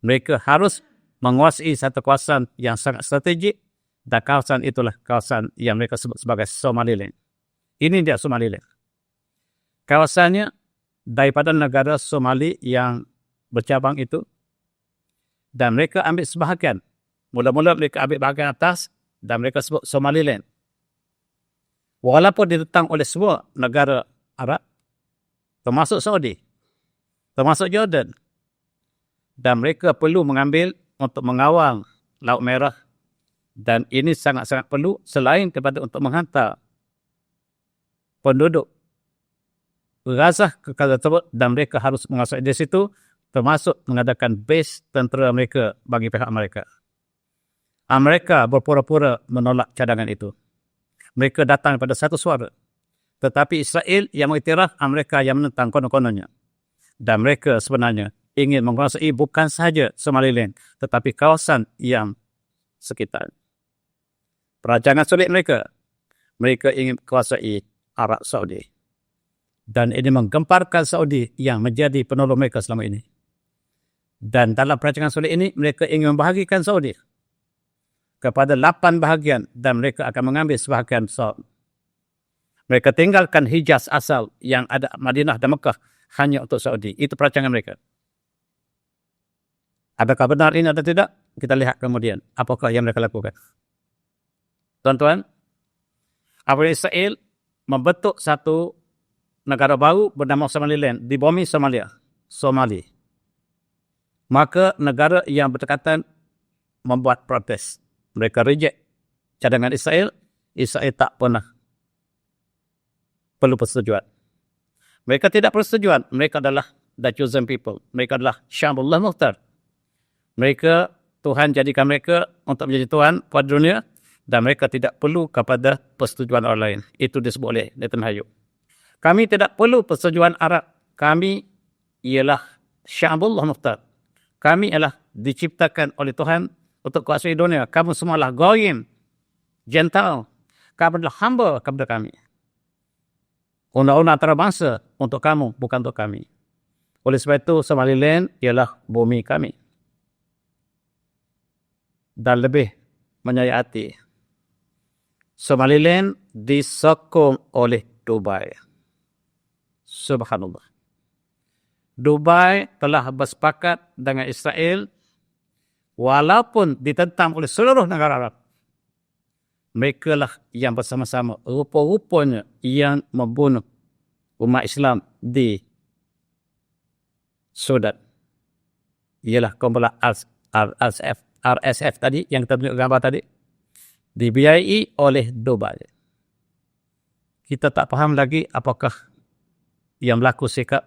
Mereka harus menguasai satu kawasan yang sangat strategik dan kawasan itulah kawasan yang mereka sebut sebagai Somaliland. Ini dia Somaliland. Kawasannya daripada negara Somali yang bercabang itu dan mereka ambil sebahagian. Mula-mula mereka ambil bahagian atas dan mereka sebut Somaliland. Walaupun ditentang oleh semua negara Arab, termasuk Saudi, termasuk Jordan, dan mereka perlu mengambil untuk mengawal Laut Merah, dan ini sangat-sangat perlu selain daripada untuk menghantar penduduk Gaza ke Gaza tersebut dan mereka harus menguasai di situ, termasuk mengadakan base tentera mereka bagi pihak mereka. Amerika berpura-pura menolak cadangan itu. Mereka datang pada satu suara. Tetapi Israel yang mengiktiraf, Amerika yang menentang konon-kononnya. Dan mereka sebenarnya ingin menguasai bukan sahaja Somaliland, tetapi kawasan yang sekitar. Perancangan sulit mereka. Mereka ingin menguasai Arab Saudi. Dan ini menggemparkan Saudi yang menjadi penolong mereka selama ini. Dan dalam perancangan sulit ini, mereka ingin membahagikan Saudi kepada 8 bahagian dan mereka akan mengambil sebahagian besar. Mereka tinggalkan Hijaz asal yang ada Madinah dan Mekah hanya untuk Saudi. Itu perancangan mereka. Adakah benar ini atau tidak? Kita lihat kemudian apakah yang mereka lakukan. Tuan-tuan, apabila Israel membentuk satu negara baru bernama Somaliland di bumi Somalia, Somali, maka negara yang berdekatan membuat protes. Mereka reject cadangan Israel. Israel tak pernah perlu persetujuan. Mereka tidak persetujuan. Mereka adalah the chosen people. Mereka adalah Syamullah Mukhtar. Mereka, Tuhan jadikan mereka untuk menjadi Tuhan pada dunia dan mereka tidak perlu kepada persetujuan orang lain. Itu disebut oleh Netanyahu. Kami tidak perlu persetujuan Arab. Kami ialah Syamullah Mukhtar. Kami adalah diciptakan oleh Tuhan untuk kuasai dunia. Kamu semualah goyim, gentle. Kamu adalah hamba kepada kami. Undang-undang antarabangsa untuk kamu, bukan untuk kami. Oleh sebab itu, Somaliland ialah bumi kami. Dan lebih menyayati, Somaliland disokong oleh Dubai. Subhanallah. Dubai telah bersepakat dengan Israel walaupun ditentang oleh seluruh negara Arab. Mereka lah yang bersama-sama rupa-rupanya yang membunuh umat Islam di Sudan. Ialah kumpulan RSF tadi, yang kita tunjuk gambar tadi, dibiayai oleh Dubai. Kita tak faham lagi apakah yang berlaku sikap.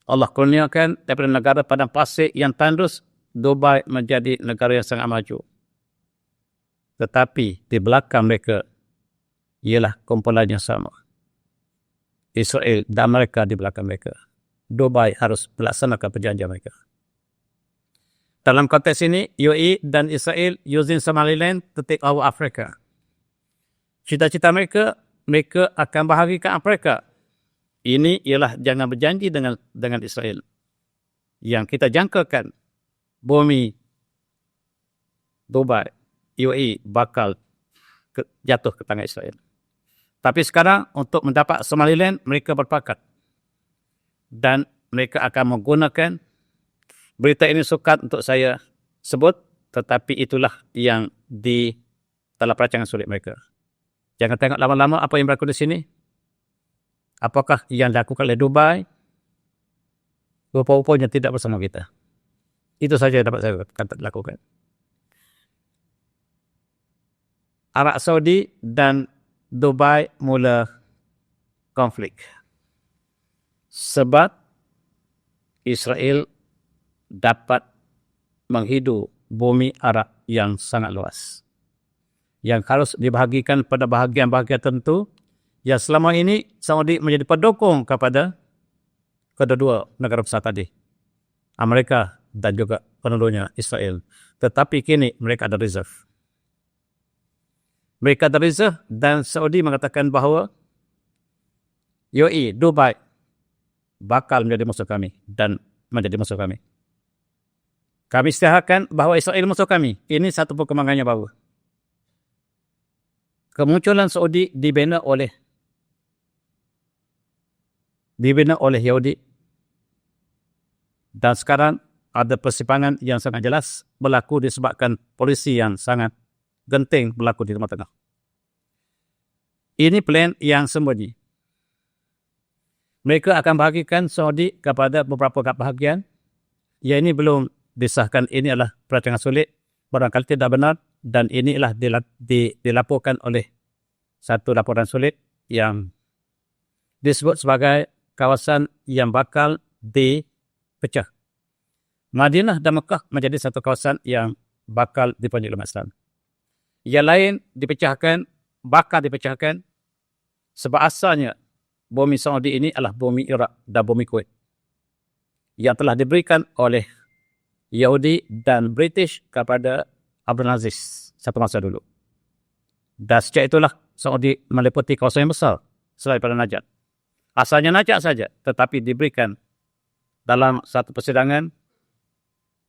Allah kurniakan daripada negara padang pasir yang tandus, Dubai menjadi negara yang sangat maju. Tetapi di belakang mereka ialah kumpulan yang sama. Israel dan mereka di belakang mereka. Dubai harus melaksanakan perjanjian mereka. Dalam konteks ini, UAE dan Israel using Somaliland to take over Africa. Cita-cita mereka, mereka akan bahagikan Afrika. Ini ialah jangan berjanji dengan Israel. Yang kita jangkakan bumi Dubai, UAE bakal jatuh ke tangan Israel. Tapi sekarang untuk mendapat Somaliland, mereka berpakat. Dan mereka akan menggunakan Berita ini sukar untuk saya sebut, tetapi itulah yang di dalam perancangan sulit mereka. Jangan tengok lama-lama apa yang berlaku di sini. Apakah yang dilakukan oleh Dubai? Rupa-rupanya tidak bersama kita. Itu saja yang dapat saya lakukan. Arab Saudi dan Dubai mula konflik. Sebab Israel dapat menghidu bumi Arab yang sangat luas, yang harus dibahagikan pada bahagian-bahagian tertentu, yang selama ini Saudi menjadi pendukung kepada kedua negara besar tadi, Amerika dan juga penduduknya Israel. Tetapi kini mereka ada reserve. Mereka ada reserve dan Saudi mengatakan bahawa UAE, Dubai bakal menjadi musuh kami dan menjadi musuh kami. Kami isytiharkan bahawa Israel musuh kami. Ini satu perkembangannya baru. Kemunculan Saudi dibina oleh Yahudi. Dan sekarang ada persimpangan yang sangat jelas berlaku disebabkan polisi yang sangat genting berlaku di Timur Tengah. Ini plan yang sembunyi. Mereka akan bahagikan Saudi kepada beberapa bahagian. Yang ini belum disahkan. Ini adalah perancangan sulit. Barangkali tidak benar. Dan inilah dilaporkan oleh satu laporan sulit yang disebut sebagai kawasan yang bakal dipecah. Madinah dan Mekah menjadi satu kawasan yang bakal dipunyai umat Islam. Yang lain bakal dipecahkan sebab asalnya bumi Saudi ini adalah bumi Iraq dan bumi Kuwait yang telah diberikan oleh Yahudi dan British kepada Abdul Aziz satu masa dulu. Dan sejak itulah Saudi meliputi kawasan yang besar selain daripada Najad. Asalnya Najad saja, tetapi diberikan dalam satu persidangan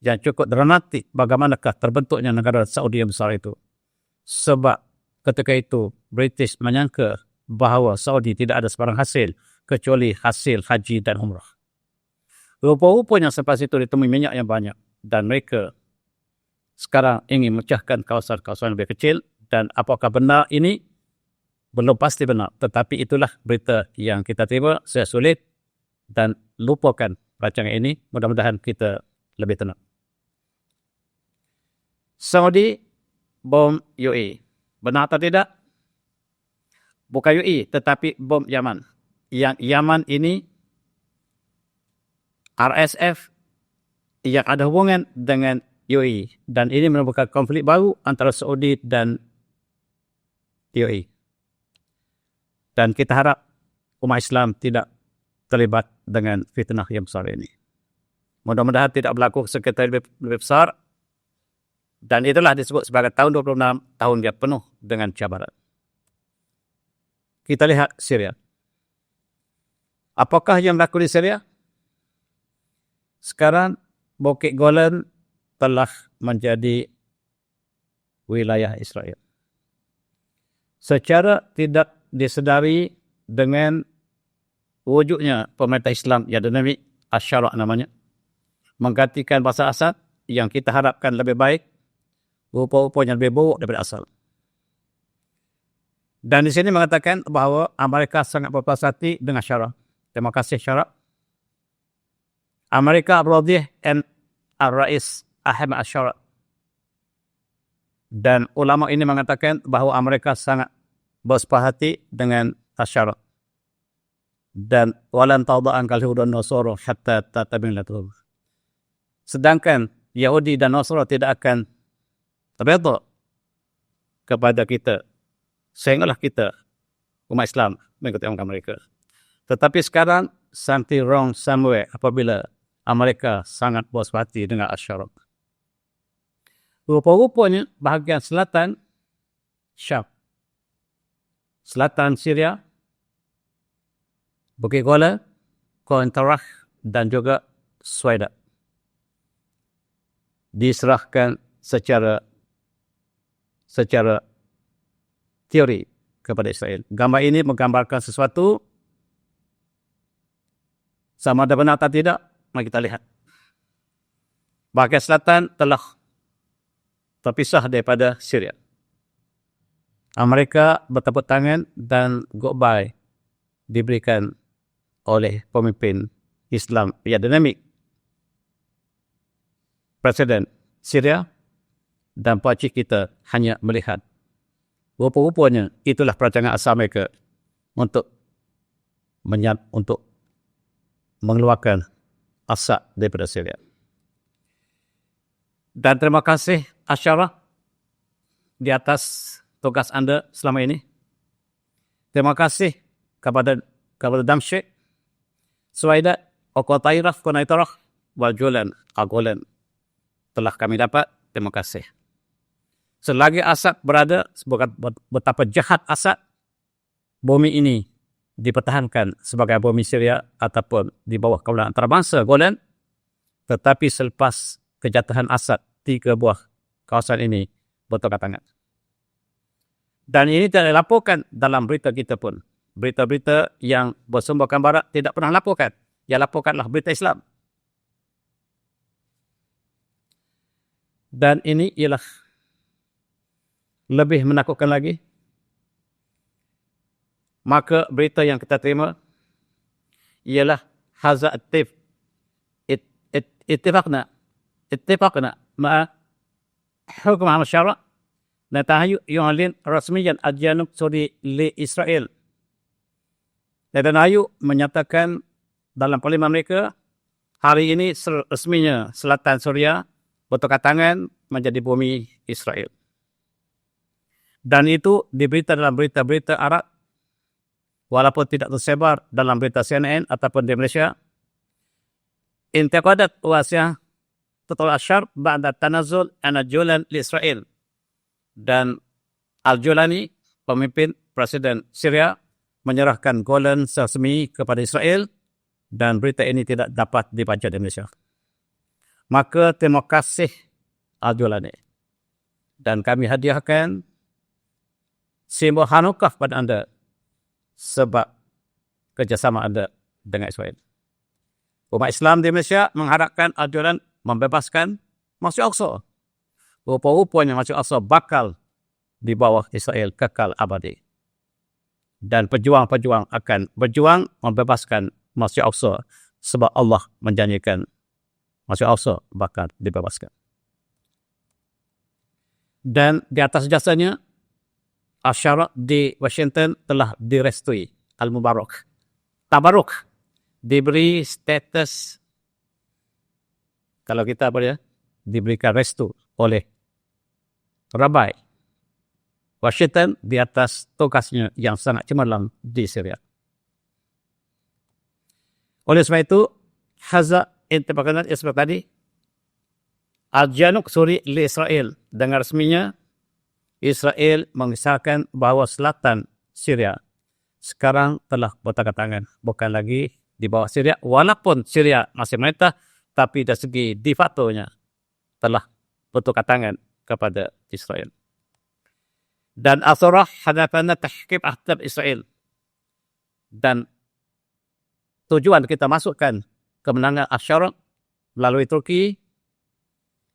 yang cukup dramatik bagaimanakah terbentuknya negara Saudi yang besar itu. Sebab ketika itu British menyangka bahawa Saudi tidak ada sebarang hasil kecuali hasil haji dan umrah. Rupa-rupanya selepas itu ditemui minyak yang banyak dan mereka sekarang ingin memecahkan kawasan-kawasan lebih kecil. Dan apakah benar ini? Belum pasti benar. Tetapi itulah berita yang kita terima. Saya sulit dan lupakan rancangan ini. Mudah-mudahan kita lebih tenang. Saudi bom UAE. Benar atau tidak? Bukan UAE tetapi bom Yaman. Yang Yaman ini RSF yang ada hubungan dengan UAE. Dan ini merupakan konflik baru antara Saudi dan UAE. Dan kita harap umat Islam tidak terlibat dengan fitnah yang besar ini. Mudah-mudahan tidak berlaku sengketa lebih besar. Dan itulah disebut sebagai tahun 26, tahun yang penuh dengan cabaran. Kita lihat Syria. Apakah yang berlaku di Syria? Sekarang Bukit Golan telah menjadi wilayah Israel. Secara tidak disedari dengan wujudnya pemerintah Islam yang dinamik, Asyara namanya, menggantikan Bashar Assad yang kita harapkan lebih baik, rupa-rupanya lebih buruk daripada asal. Dan di sini mengatakan bahawa Amerika sangat berpuas hati dengan Syara. Terima kasih Syara. Amerika Abradih and Ar-Rais Ahmad Asyara. Dan ulama ini mengatakan bahawa Amerika sangat berpuas hati dengan Asyara. Dan walan tada'an kalhudan nasara hatta tatabin latuh. Sedangkan Yahudi dan Nasara tidak akan terbeza kepada kita sehinggalah kita umat Islam mengikuti angka mereka. Tetapi sekarang something wrong somewhere apabila Amerika sangat puas hati dengan Asyara. Rupa-rupanya bahagian selatan Syam, selatan Syria, Bukit Golan, Kontarah dan juga Suwaida diserahkan secara teori kepada Israel. Gambar ini menggambarkan sesuatu sama ada benar atau tidak, mari kita lihat. bahagian selatan telah terpisah daripada Syria. Amerika bertepuk tangan dan goodbye diberikan oleh pemimpin Islam yang dinamik, Presiden Syria, dan pakcik kita hanya melihat. Rupa-rupanya itulah perancangan asal mereka untuk mengeluarkan Assad daripada Syria. Dan terima kasih Asyarah di atas tugas anda selama ini. Terima kasih kepada Damsyik, Suwaidat, Oqatairah, Qunaitarah, Waljulan, Agolan telah kami dapat. Terima kasih. Selagi Assad berada, betapa jahat Assad, bumi ini dipertahankan sebagai bumi Syria ataupun di bawah kawalan antarabangsa Golan. Tetapi selepas kejatuhan Assad, 3 buah kawasan ini bertukar tangan. Dan ini tidak dilaporkan dalam berita kita pun. Berita-berita yang bersumberkan barat tidak pernah laporkan. Yang laporkanlah berita Islam. Dan ini ialah lebih menakutkan lagi. Maka berita yang kita terima ialah hadza اتفقنا مع حكومة الشرع نتناهي يعلن رسميا الجانب السوري لإسرائيل. Netanyahu menyatakan dalam parlimen mereka hari ini resminya selatan Suria bertukar tangan menjadi bumi Israel. Dan itu diberita dalam berita-berita Arab, walaupun tidak tersebar dalam berita CNN ataupun di Malaysia. Intikadat Wasiyah Total Asyar ba'da tanazul Al-Julan li Israel. Dan Al-Julani, pemimpin Presiden Syria, menyerahkan Golan resmi kepada Israel dan berita ini tidak dapat dibaca di Malaysia. Maka terima kasih Al-Julani. Dan kami hadiahkan simbol Hanukkah pada anda sebab kerjasama anda dengan Israel. Umat Islam di Malaysia mengharapkan Al-Julan membebaskan Masjid Al-Aqsa. Rupa-rupanya Masjid Al-Aqsa bakal di bawah Israel kekal abadi. Dan pejuang-pejuang akan berjuang membebaskan Masjid Al-Aqsa sebab Allah menjanjikan Masjid Al-Aqsa bakal dibebaskan. Dan di atas jasanya, Asyara di Washington telah direstui Al-Mubarak. Tabaruk diberi status, kalau kita diberikan restu oleh Rabai Washington di atas tugasnya yang sangat cemerlang di Syria. Oleh sebab itu, hadza intibaqanat seperti tadi, Al-Janub Suri li Israel. Dengan resminya, Israel mengisahkan bahawa selatan Syria sekarang telah bertukar tangan. Bukan lagi di bawah Syria. Walaupun Syria masih memerintah, tapi dari segi de facto-nya telah bertukar tangan kepada Israel. Dan Asarah hadafana tahkim ahdab Israel. Dan tujuan kita masukkan kemenangan Asyara melalui Turki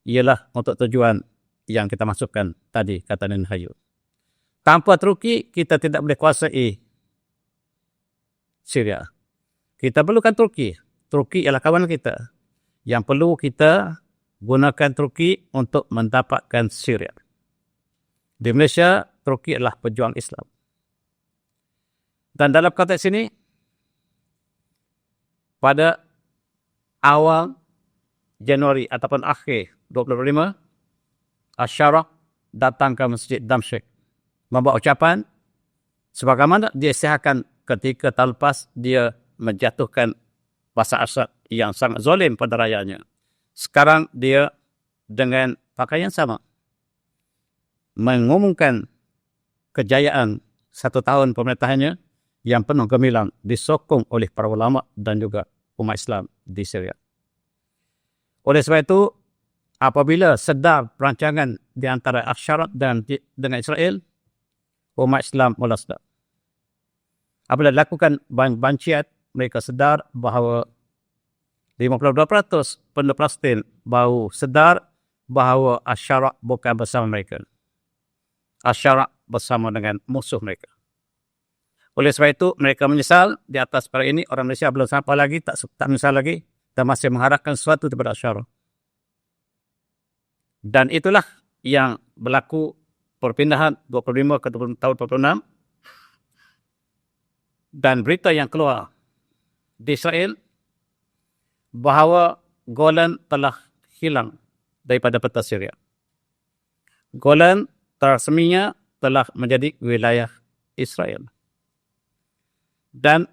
ialah untuk tujuan yang kita masukkan tadi, kata Nen Hayu. Tanpa Turki, kita tidak boleh kuasai Syria. Kita perlukan Turki. Turki ialah kawan kita. Yang perlu kita gunakan Turki untuk mendapatkan Syria. Di Malaysia, Turki adalah pejuang Islam. Dan dalam konteks ini, pada awal Januari ataupun akhir 2025, Asyara datang ke Masjid Damsyik membawa ucapan sebagaimana dia sihatkan ketika tahun lepas dia menjatuhkan Bashar Assad yang sangat zalim pada rakyatnya. Sekarang dia dengan pakaian sama mengumumkan kejayaan 1 tahun pemerintahannya yang penuh gemilang disokong oleh para ulama dan juga umat Islam di Syria. Oleh sebab itu, apabila sedar perancangan di antara Asyara dan dengan Israel, umat Islam mula sedar. Apabila dilakukan banciat, mereka sedar bahawa 52% penduduk Palestin baru sedar bahawa Asy-Syaraq bukan bersama mereka. Asy-Syaraq bersama dengan musuh mereka. Oleh sebab itu, mereka menyesal di atas perkara ini. Orang Malaysia belum sampai lagi, tak menyesal lagi dan masih mengharapkan sesuatu daripada Asy-Syaraq. Dan itulah yang berlaku perpindahan 25 ke tahun 46. Dan berita yang keluar di Israel bahawa Golan telah hilang daripada peta Syria. Golan rasminya telah menjadi wilayah Israel. Dan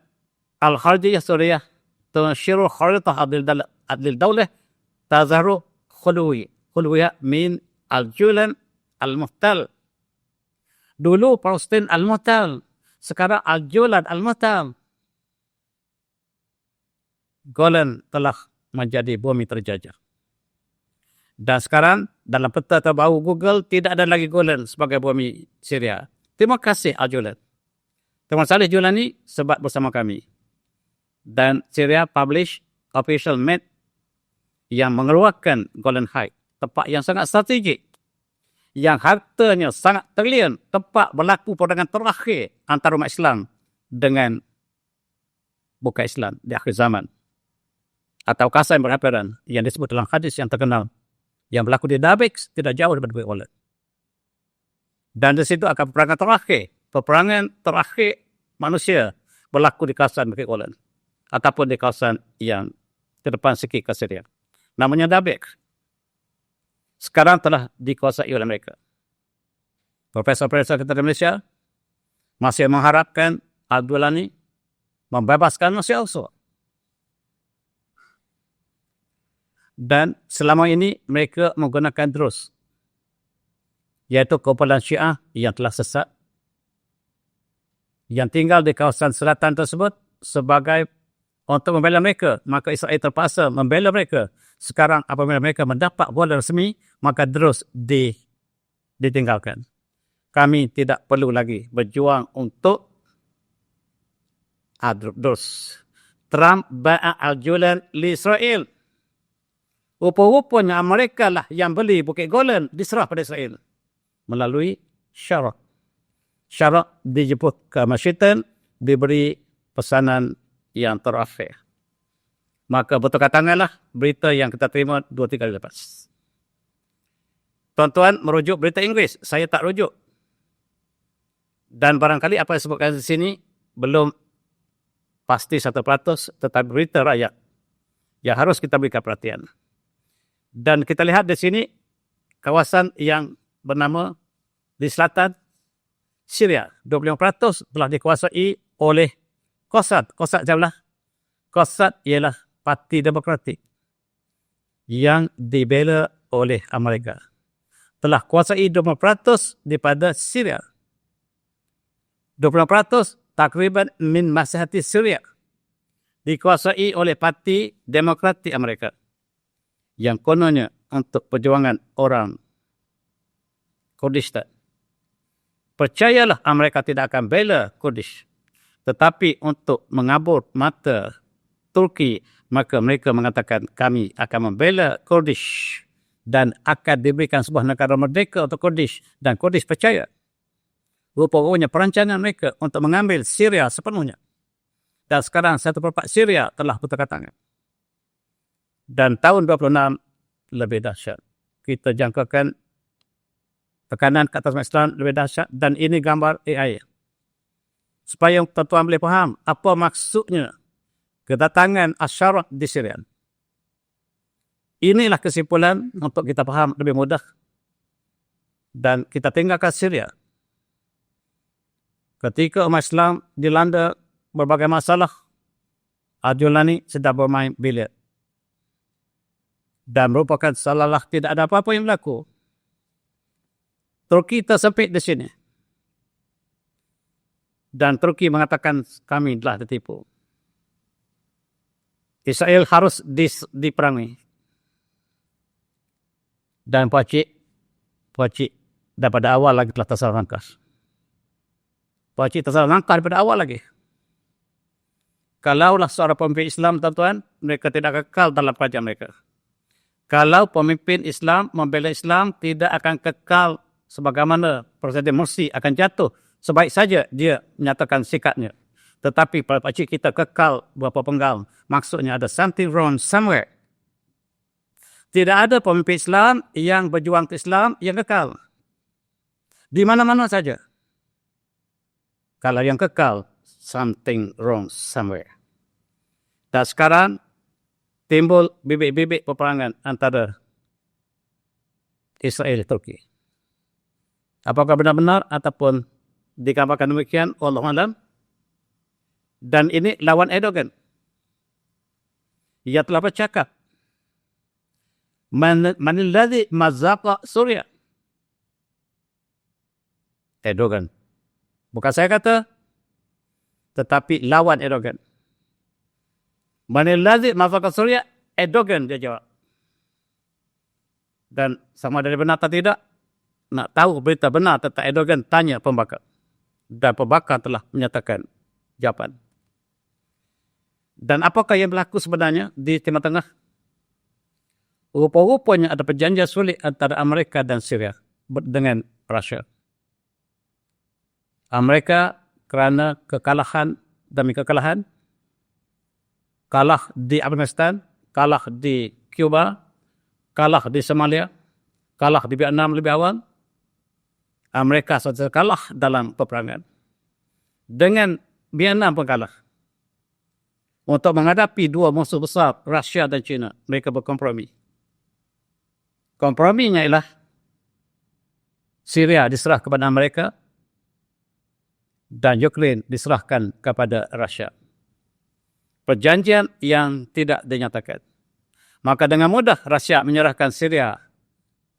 Al-Kharijiyah Suriah tunshiru kharitah adil daulah tazharu khulwiya min al-Julan al-Muhtal. Dulu Palestin al-Muhtal, sekarang al-Julan al-Muhtal. Golan telah menjadi bumi terjajah. Dan sekarang dalam peta terbaru Google tidak ada lagi Golan sebagai bumi Syria. Terima kasih Al-Julan. Tuan Saleh Julani sebat bersama kami. Dan Syria publish official map yang mengeluarkan Golan Heights, tempat yang sangat strategik, yang hartanya sangat triliun, tempat berlaku perdagangan terakhir antara umat Islam dengan bukan Islam di akhir zaman. Atau kawasan berhampiran yang disebut dalam hadis yang terkenal, yang berlaku di Dabex tidak jauh daripada Golan. Dan di situ akan peperangan terakhir manusia berlaku di kawasan Bukit Golan ataupun di kawasan yang ke depan sikit ke Syria. Namanya Dabex. Sekarang telah dikuasai oleh mereka. Profesor-profesor kita di Malaysia masih mengharapkan Al-Julani membebaskan Masjid Al-Aqsa. Dan selama ini mereka menggunakan Druz, iaitu kumpulan Syiah yang telah sesat, yang tinggal di kawasan selatan tersebut sebagai untuk membela mereka. Maka Israel terpaksa membela mereka. Sekarang apabila mereka mendapat bola resmi, maka Druz ditinggalkan. Kami tidak perlu lagi berjuang untuk Druz. Trump ba'a al-Julan li Israel. Rupa-rupanya Amerika lah yang beli Bukit Golan diserah pada Israel melalui Syarak. Syarak dijemput ke Washington, diberi pesanan yang terakhir. Maka bertukar tanganlah berita yang kita terima 2-3 hari lepas. Tuan-tuan merujuk berita Inggeris, saya tak rujuk. Dan barangkali apa yang disebutkan di sini belum pasti 100%, tetapi berita rakyat yang harus kita berikan perhatian. Dan kita lihat di sini kawasan yang bernama di selatan Syria, 25% telah dikuasai oleh Qassad. Qassad jauhlah. Qassad ialah Parti Demokratik yang dibela oleh Amerika. Telah kuasai 20% daripada Syria. 20% takriban min masyarakat Syria dikuasai oleh Parti Demokratik Amerika, yang kononnya untuk perjuangan orang Kurdistan. Percayalah, Amerika tidak akan bela Kurdish, tetapi untuk mengabur mata Turki, maka mereka mengatakan kami akan membela Kurdish dan akan diberikan sebuah negara merdeka untuk Kurdish, dan Kurdish percaya. Rupa-rupanya perancangan mereka untuk mengambil Syria sepenuhnya. Dan sekarang 1/4 Syria telah bertukar tangan. Dan tahun 26 lebih dahsyat. Kita jangkakan tekanan ke atas Islam lebih dahsyat, dan ini gambar AI. Supaya tuan-tuan boleh faham apa maksudnya kedatangan Asy-Syaraq di Syria. Inilah kesimpulan untuk kita faham lebih mudah. Dan kita tinggalkan Syria. Ketika umat Islam dilanda berbagai masalah, Al-Julani sedang bermain biliar. Dan merupakan salah tidak ada apa-apa yang berlaku. Turki tersempit di sini. Dan Turki mengatakan kami telah tertipu. Israel harus diperangi. Dan Pakcik daripada awal lagi telah tersalah langkah. Pakcik tersalah langkah daripada awal lagi. Kalaulah seorang pemimpin Islam, tuan-tuan, mereka tidak kekal dalam kerajaan mereka. Kalau pemimpin Islam membela Islam, tidak akan kekal sebagaimana Presiden Morsi akan jatuh. Sebaik saja dia menyatakan sikapnya. Tetapi pada pakcik kita kekal berapa penggal. Maksudnya ada something wrong somewhere. Tidak ada pemimpin Islam yang berjuang ke Islam yang kekal. Di mana-mana saja. Kalau yang kekal, something wrong somewhere. Dan sekarang timbul bibit-bibit peperangan antara Israel dan Turki. Apakah benar-benar ataupun digambarkan demikian? Wallahu a'lam. Dan ini lawan Erdogan. Ia telah bercakap. Manilladhi mazaqa Suria. Erdogan. Bukan saya kata, tetapi lawan Erdogan. Manilladhi mazaqa Suria, Erdogan dia jawab. Dan sama ada benar atau tidak, nak tahu berita benar tentang Erdogan, tanya pembakar. Dan pembakar telah menyatakan jawapan. Dan apakah yang berlaku sebenarnya di Timur Tengah? Rupa-rupanya ada perjanjian sulit antara Amerika dan Syria dengan Rusia. Amerika kerana kekalahan demi kekalahan, kalah di Afghanistan, kalah di Cuba, kalah di Somalia, kalah di Vietnam lebih awal, Amerika saja kalah dalam peperangan. Dengan Vietnam pun kalah. Untuk menghadapi dua musuh besar, Rusia dan China, mereka berkompromi. Komprominya ialah Syria diserah kepada Amerika dan Ukraine diserahkan kepada Rusia. Perjanjian yang tidak dinyatakan. Maka dengan mudah Rusia menyerahkan Syria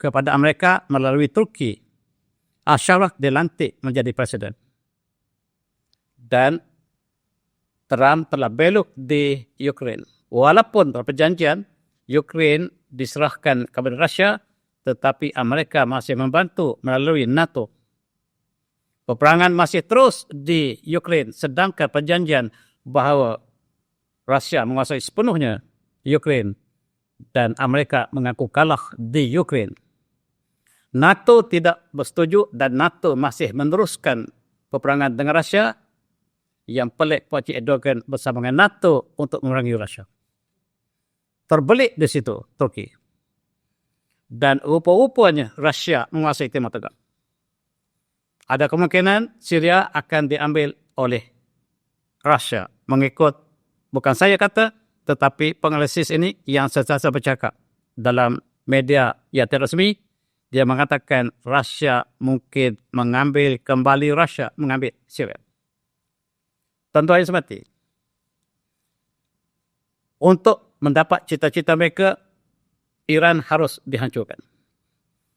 kepada Amerika melalui Turki. Al-Sharak dilantik menjadi presiden. Dan Trump telah belok di Ukraine. Walaupun perjanjian Ukraine diserahkan kepada Rusia, tetapi Amerika masih membantu melalui NATO. Peperangan masih terus di Ukraine, sedangkan perjanjian bahawa Rusia menguasai sepenuhnya Ukraine dan Amerika mengaku kalah di Ukraine. NATO tidak bersetuju dan NATO masih meneruskan peperangan dengan Rusia. Yang pelik Pakcik Erdogan bersama dengan NATO untuk memerangi Rusia. Terbelit di situ Turki. Dan rupa-rupanya Rusia menguasai Timur Tengah. Ada kemungkinan Syria akan diambil oleh Rusia mengikut, bukan saya kata, tetapi penganalisis ini yang sentiasa bercakap dalam media yang tidak resmi, dia mengatakan Rusia mungkin mengambil kembali mengambil Syria. Tuan-tuan yang semati, untuk mendapat cita-cita mereka, Iran harus dihancurkan.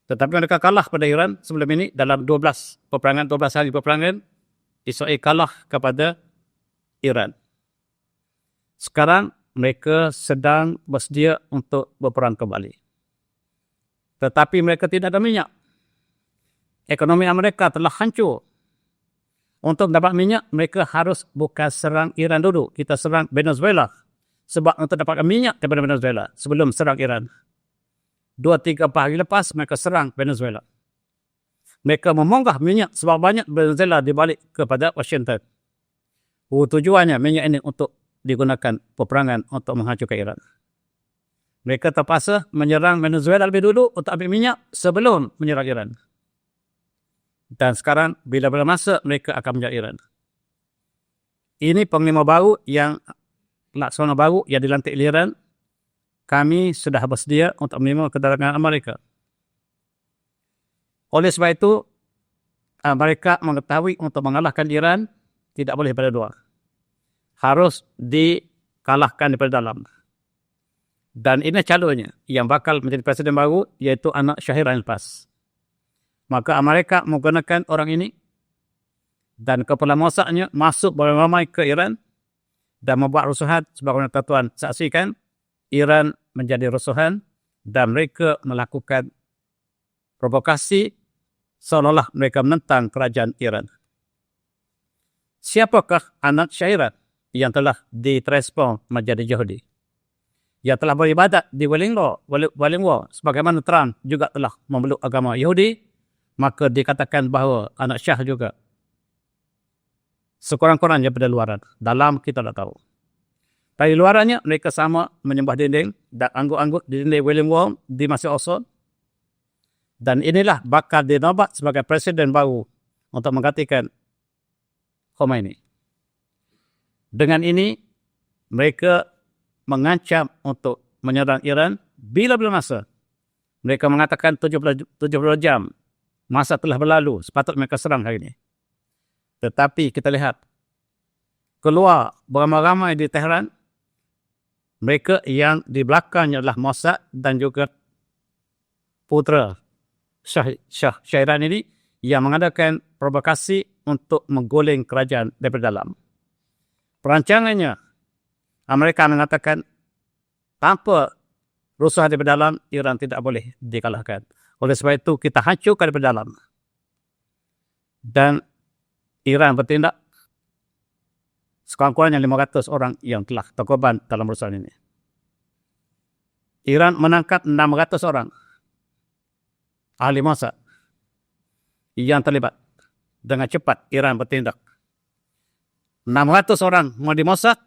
Tetapi mereka kalah pada Iran sebelum ini dalam 12 hari peperangan, Israel kalah kepada Iran. Sekarang mereka sedang bersedia untuk berperang kembali. Tetapi mereka tidak ada minyak. Ekonomi Amerika telah hancur. Untuk mendapat minyak, mereka harus bukan serang Iran dulu. Kita serang Venezuela. Sebab untuk dapatkan minyak daripada Venezuela sebelum serang Iran. 2-3 hari lepas, mereka serang Venezuela. Mereka memonggah minyak sebab banyak Venezuela dibalik kepada Washington. Tujuannya minyak ini untuk digunakan peperangan untuk menghancurkan Iran. Mereka terpaksa menyerang Venezuela lebih dulu untuk ambil minyak sebelum menyerang Iran. Dan sekarang, bila bermasa, mereka akan menyerang Iran. Ini panglima baru Laksana baru yang dilantik Iran. Kami sudah bersedia untuk menerima kedatangan Amerika. Oleh sebab itu, Amerika mengetahui untuk mengalahkan Iran, tidak boleh pada dua. Harus dikalahkan daripada dalam. Dan ini calonnya yang bakal menjadi presiden baru, iaitu anak Syahir Al-Pas. Maka Amerika menggunakan orang ini dan kepala Mossadnya masuk beramai ke Iran dan membuat rusuhan sebagaimana tuan saksikan. Iran menjadi rusuhan dan mereka melakukan provokasi seolah-olah mereka menentang kerajaan Iran. Siapakah anak Syairat yang telah ditransform menjadi Yahudi. Yang telah beribadat di Wailing Wall sebagaimana Trump juga telah memeluk agama Yahudi, maka dikatakan bahawa anak Syah juga sekurang-kurangnya pada luaran. Dalam kita tak tahu. Dari luarannya mereka sama menyembah dinding dan anggut-anggut di dinding Wailing Wall di Masjid Al-Aqsa. Dan inilah bakal dinobat sebagai presiden baru untuk menggantikan Khomeini. Dengan ini, mereka mengancam untuk menyerang Iran bila-bila masa. Mereka mengatakan 70 jam masa telah berlalu, sepatutnya mereka serang hari ini. Tetapi kita lihat, keluar beramai-ramai di Tehran, mereka yang di belakangnya adalah Mossad dan juga putera Shah Iran ini yang mengadakan provokasi untuk menggulung kerajaan dari dalam. Perancangannya, Amerika mengatakan tanpa rusuhan dari dalam, Iran tidak boleh dikalahkan. Oleh sebab itu, kita hancurkan dari dalam. Dan Iran bertindak, sekurang-kurangnya 500 orang yang telah terkorban dalam urusan ini. Iran menangkap 600 orang ahli Mossad yang terlibat. Dengan cepat Iran bertindak. 600 orang ahli Mossad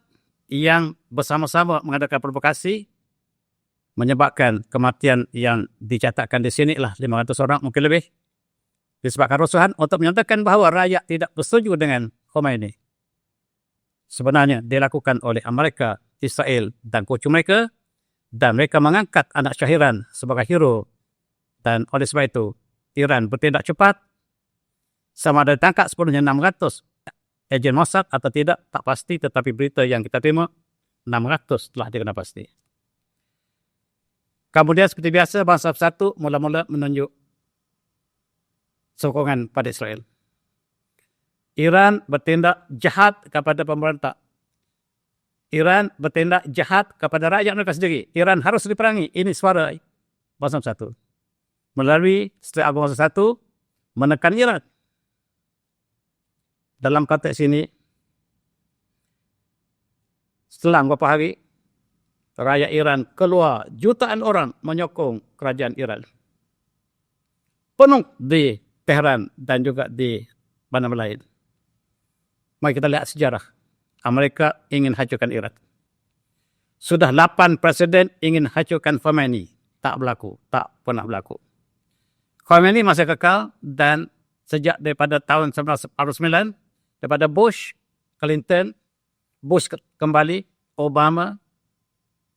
yang bersama-sama mengadakan provokasi menyebabkan kematian yang dicatatkan di sini lah 500 orang, mungkin lebih. Disebabkan rusuhan untuk menyatakan bahawa rakyat tidak bersetuju dengan Khomeini. Sebenarnya dilakukan oleh Amerika, Israel dan kucu mereka, dan mereka mengangkat anak Shah Iran sebagai hero. Dan oleh sebab itu, Iran bertindak cepat. Sama ada ditangkap sepenuhnya 600 ejen Mossad atau tidak, tak pasti. Tetapi berita yang kita terima, 600 telah dikenal pasti. Kemudian seperti biasa, bangsa Bersatu mula-mula menunjuk sokongan pada Israel. Iran bertindak jahat kepada pemerintah. Iran bertindak jahat kepada rakyat mereka sendiri. Iran harus diperangi. Ini suara bangsa Bersatu. Melalui Setiausaha Agung Bangsa Bersatu menekan Iran. Dalam konteks ini, setelah beberapa hari, rakyat Iran keluar jutaan orang menyokong kerajaan Iran. Penuh di Tehran dan juga di mana-mana lain. Mari kita lihat sejarah. Amerika ingin hancurkan Iran. Sudah 8 presiden ingin hancurkan Khomeini. Tak berlaku. Tak pernah berlaku. Khomeini masih kekal dan sejak daripada tahun 1949, daripada Bush, Clinton, Bush kembali, Obama,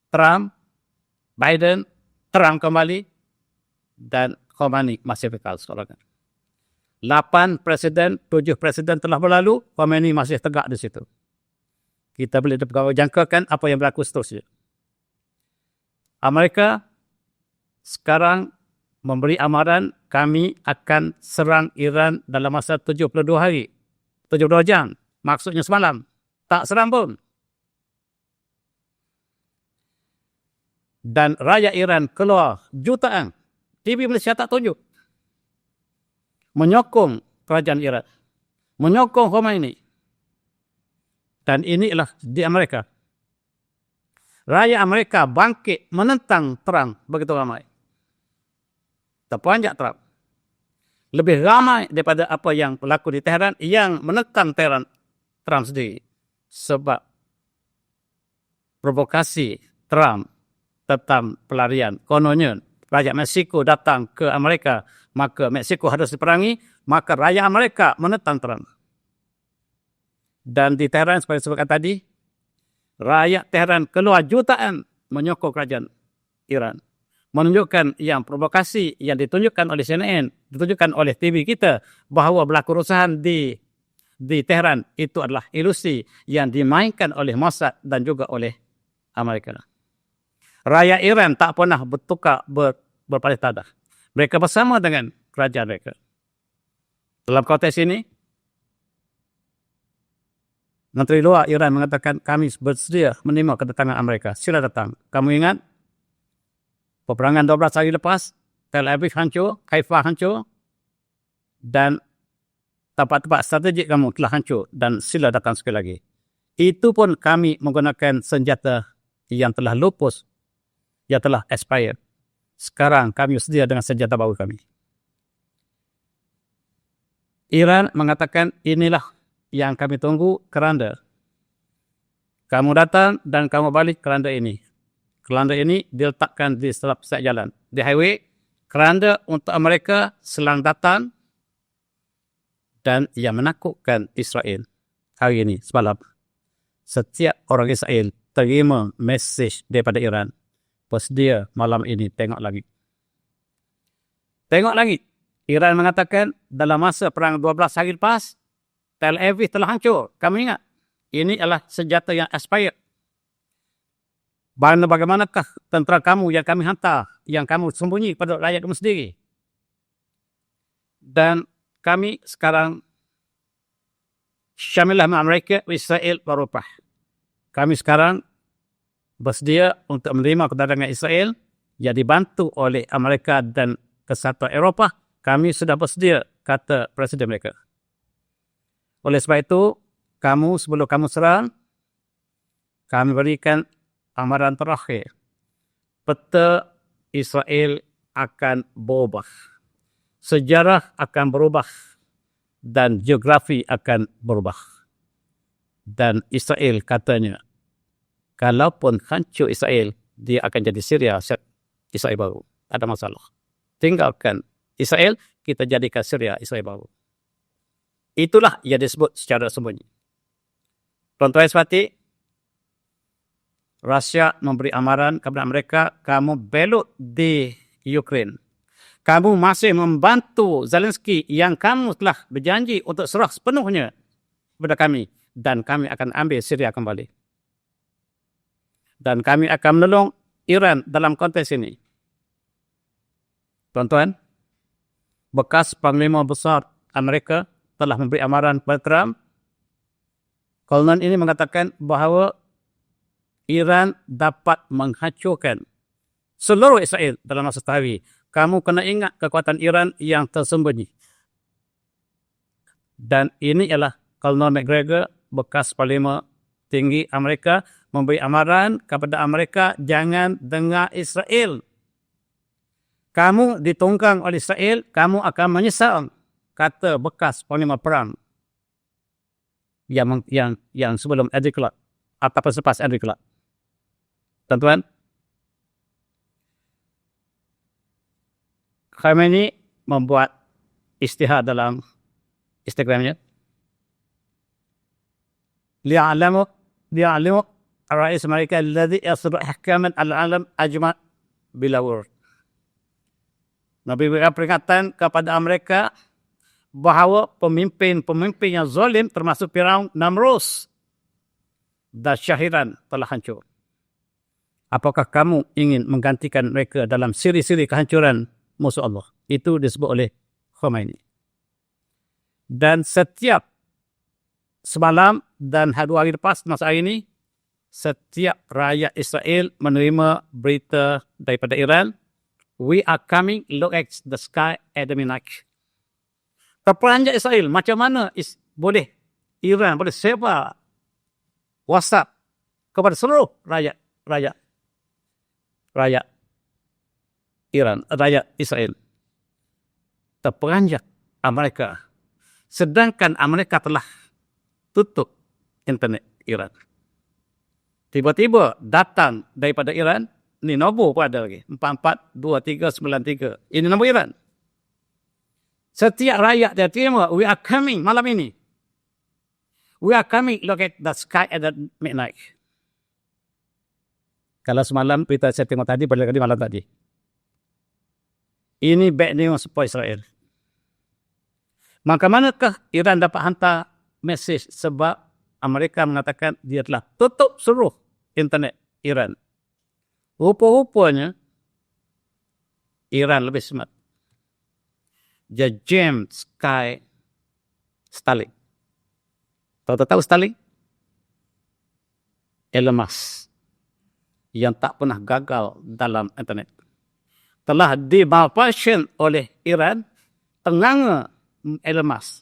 Trump, Biden, Trump kembali, dan Khomeini masih kekal sekarang. 8 presiden, 7 presiden telah berlalu, Khomeini masih tegak di situ. Kita boleh jangkakan apa yang berlaku seterusnya. Amerika sekarang memberi amaran kami akan serang Iran dalam masa 72 hari. 72 jam. Maksudnya semalam. Tak serang pun. Dan rakyat Iran keluar jutaan. TV Malaysia tak tunjuk. Menyokong kerajaan Iran. Menyokong Khomeini. Dan inilah di Amerika. Rakyat Amerika bangkit menentang Trump begitu ramai. Terpanjat Trump. Lebih ramai daripada apa yang berlaku di Tehran yang menekan Trump sendiri. Sebab provokasi Trump tentang pelarian. Kononnya rakyat Meksiko datang ke Amerika, maka Meksiko harus diperangi, maka rakyat Amerika menentang Trump. Dan di Tehran, seperti disebutkan tadi, rakyat Tehran keluar jutaan menyokong kerajaan Iran. Menunjukkan yang provokasi yang ditunjukkan oleh CNN, ditunjukkan oleh TV kita, bahawa berlaku rusuhan di Tehran itu adalah ilusi yang dimainkan oleh Mossad dan juga oleh Amerika. Rakyat Iran tak pernah berpaling tadah. Mereka bersama dengan kerajaan mereka. Dalam konteks ini, Menteri Luar Iran mengatakan kami bersedia menerima kedatangan Amerika. Sila datang. Kamu ingat, peperangan 12 hari lepas, Tel Aviv hancur, Haifa hancur, dan tempat-tempat strategik kamu telah hancur, dan sila datang sekali lagi. Itu pun kami menggunakan senjata yang telah lupus, yang telah expired. Sekarang kami sedia dengan senjata baru kami. Iran mengatakan inilah yang kami tunggu, keranda. Kamu datang dan kamu balik keranda ini. Keranda ini diletakkan di setiap jalan. Di highway, keranda untuk Amerika selang datang dan yang menakutkan Israel hari ini, semalam. Setiap orang Israel terima mesej daripada Iran. Bersedia malam ini tengok langit. Tengok langit. Iran mengatakan dalam masa perang 12 hari lepas, Tel Aviv telah hancur. Kamu ingat? Ini adalah senjata yang expired. Bagaimanakah tentera kamu yang kami hantar, yang kamu sembunyi pada rakyat kamu sendiri? Dan kami sekarang Syamilah Amerika, Israel berubah. Kami sekarang bersedia untuk menerima kedatangan Israel yang dibantu oleh Amerika dan Kesatuan Eropah. Kami sudah bersedia, kata Presiden mereka. Oleh sebab itu, sebelum kamu serang, kami berikan amaran terakhir. Peta Israel akan berubah. Sejarah akan berubah. Dan geografi akan berubah. Dan Israel katanya, kalaupun hancur Israel, dia akan jadi Syria, Israel baru. Ada masalah. Tinggalkan Israel, kita jadikan Syria, Israel baru. Itulah yang disebut secara sembunyi. Tuan-tuan sepati, Rusia memberi amaran kepada mereka, kamu belot di Ukraine. Kamu masih membantu Zelensky yang kamu telah berjanji untuk serah sepenuhnya kepada kami. Dan kami akan ambil Syria kembali. Dan kami akan menolong Iran dalam konteks ini. Tuan-tuan, bekas Panglima Besar Amerika telah memberi amaran kepada Trump. Kolonel ini mengatakan bahawa Iran dapat menghancurkan seluruh Israel dalam masa setahun. Kamu kena ingat kekuatan Iran yang tersembunyi. Dan ini ialah Colonel McGregor, bekas Panglima Tinggi Amerika, memberi amaran kepada Amerika, jangan dengar Israel. Kamu ditunggang oleh Israel, kamu akan menyesal, kata bekas Panglima Perang yang sebelum Andrew Clark ataupun selepas Andrew Clark. Tuan-tuan, Khamenei membuat istihad dalam Instagramnya. Li'alamu Rais Amerika alladhi yasru ahkaman al-alam ajma' bila word. Nabi berikan peringatan kepada mereka bahawa pemimpin-pemimpin yang zalim termasuk Firaun, Namrus dan Syahiran telah hancur. Apakah kamu ingin menggantikan mereka dalam siri-siri kehancuran musuh Allah? Itu disebut oleh Khamenei. Dan setiap semalam dan 2 hari lepas masa hari ini, setiap rakyat Israel menerima berita daripada Iran, we are coming, look at the sky at the midnight. Terperanjat Israel, macam mana boleh Iran boleh sebar WhatsApp kepada seluruh rakyat Iran, rakyat Israel. Terperanjat Amerika. Sedangkan Amerika telah tutup internet Iran. Tiba-tiba datang daripada Iran, ni nombor pun ada lagi, 442393. Ini nombor Iran. Setiap rakyat dia terima, we are coming malam ini. We are coming, look at the sky at the midnight. Kalau semalam berita saya tengok tadi, pada kali malam tadi. Ini bad news for Israel. Maka manakah Iran dapat hantar mesej sebab Amerika mengatakan dia telah tutup seluruh internet Iran. Rupa-rupanya Iran lebih smart. Dia jam sky Starlink. Tahu Starlink? Elon Musk yang tak pernah gagal dalam internet. Telah dimalfunction oleh Iran, tenganga Elon Musk.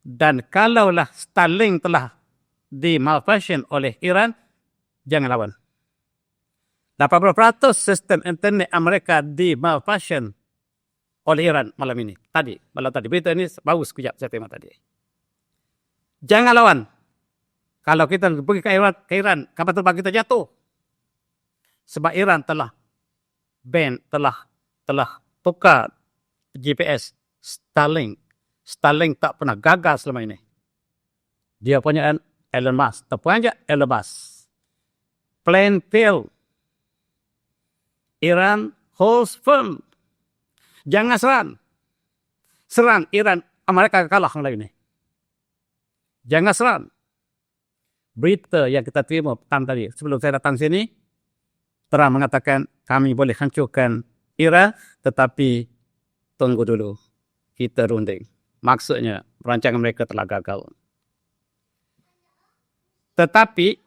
Dan kalaulah Starlink telah dimalfunction oleh Iran, jangan lawan. 80% sistem internet Amerika dimalfunction oleh Iran malam ini. Malam tadi. Berita ini baru sekejap saya terima tadi. Jangan lawan. Kalau kita pergi ke Iran, kapal terbang kita jatuh. Sebab Iran telah tukar GPS Starlink. Starlink tak pernah gagal selama ini. Dia punya Elon Musk. Terperanjat Elon Musk. Plan fail. Iran holds firm. Jangan serang. Serang Iran, Amerika kalah lagi ni. Jangan serang. Berita yang kita terima petang tadi, sebelum saya datang sini, terang mengatakan kami boleh hancurkan Iran, tetapi tunggu dulu. Kita runding. Maksudnya, perancangan mereka telah gagal. Tetapi,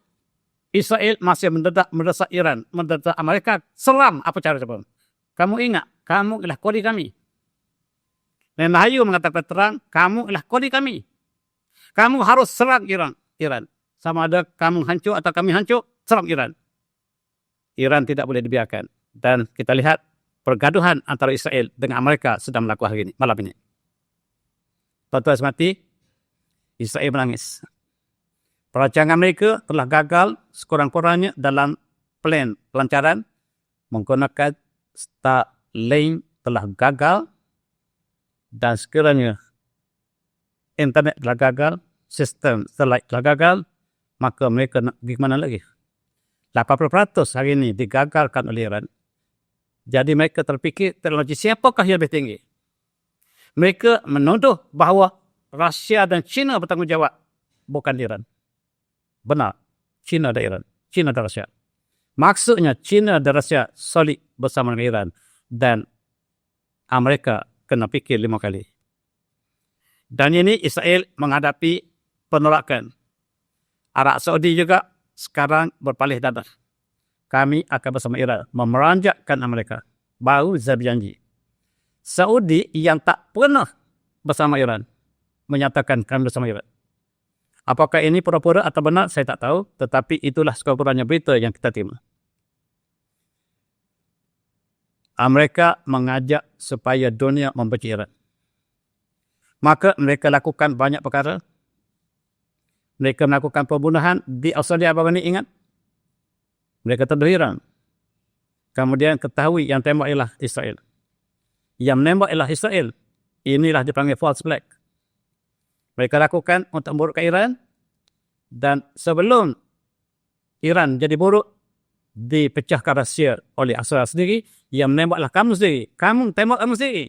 Israel masih mendesak Iran, mendesak Amerika, serang apa cara pun. Kamu ingat, kamu ialah kodi kami. Dan Rahayu mengatakan terang, kamu ialah kodi kami. Kamu harus serang Iran. Sama ada kamu hancur atau kami hancur, serang Iran. Iran tidak boleh dibiarkan. Dan kita lihat pergaduhan antara Israel dengan Amerika sedang berlaku hari ini, malam ini. Tuan-tuan semati, Israel menangis. Perancangan mereka telah gagal sekurang-kurangnya dalam plan pelancaran menggunakan Starlink telah gagal dan sekiranya internet telah gagal, sistem satelit telah gagal, maka mereka nak pergi ke mana lagi? 80% hari ini digagalkan oleh Iran. Jadi mereka terfikir teknologi siapakah yang lebih tinggi? Mereka menuduh bahawa Rusia dan China bertanggungjawab, bukan Iran. Benar, China dan Iran. China dan Rusia. Maksudnya China dan Rusia solid bersama dengan Iran. Dan Amerika kena fikir 5 kali. Dan ini Israel menghadapi penolakan. Arab Saudi juga sekarang berpalih dada. Kami akan bersama Iran memeranjakkan Amerika. Baru saya berjanji. Saudi yang tak pernah bersama Iran menyatakan kami bersama Iran. Apakah ini pura-pura atau benar, saya tak tahu. Tetapi itulah sekurang-kurangnya berita yang kita terima. Amerika mengajak supaya dunia membenci Iran. Maka mereka lakukan banyak perkara. Mereka melakukan pembunuhan di Australia baru ini, ingat. Mereka tuduh Iran. Kemudian ketahui yang tembak ialah Israel. Yang menembak ialah Israel. Inilah dipanggil false flag. Mereka lakukan untuk memburukkan Iran. Dan sebelum Iran jadi buruk, dipecahkan rahsia oleh Israel sendiri. Yang menembaklah kamu sendiri. Kamu tembak kamu sendiri.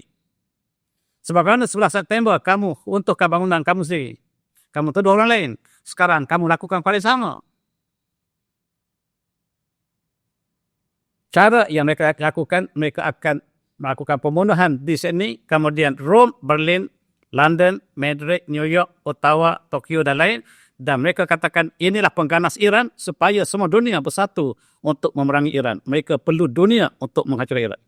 Sebab kerana 11 September kamu untukkan bangunan kamu sendiri. Kamu tuduh orang lain. Sekarang kamu lakukan hal yang sama. Cara yang mereka lakukan, mereka akan melakukan pembunuhan di Sydney, kemudian Rome, Berlin, London, Madrid, New York, Ottawa, Tokyo dan lain. Dan mereka katakan inilah pengganas Iran supaya semua dunia bersatu untuk memerangi Iran. Mereka perlu dunia untuk menghancurkan Iran.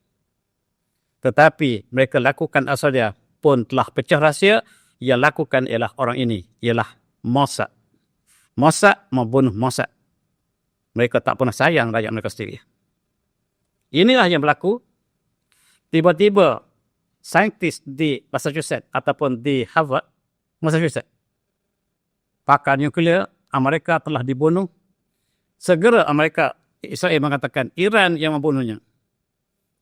Tetapi mereka lakukan asalnya pun telah pecah rahsia. Yang lakukan ialah orang ini, ialah Mossad. Mossad membunuh Mossad. Mereka tak pernah sayang rakyat mereka sendiri. Inilah yang berlaku. Tiba-tiba saintis di Massachusetts ataupun di Harvard, Massachusetts, pakar nuklear Amerika telah dibunuh. Segera Israel mengatakan Iran yang membunuhnya.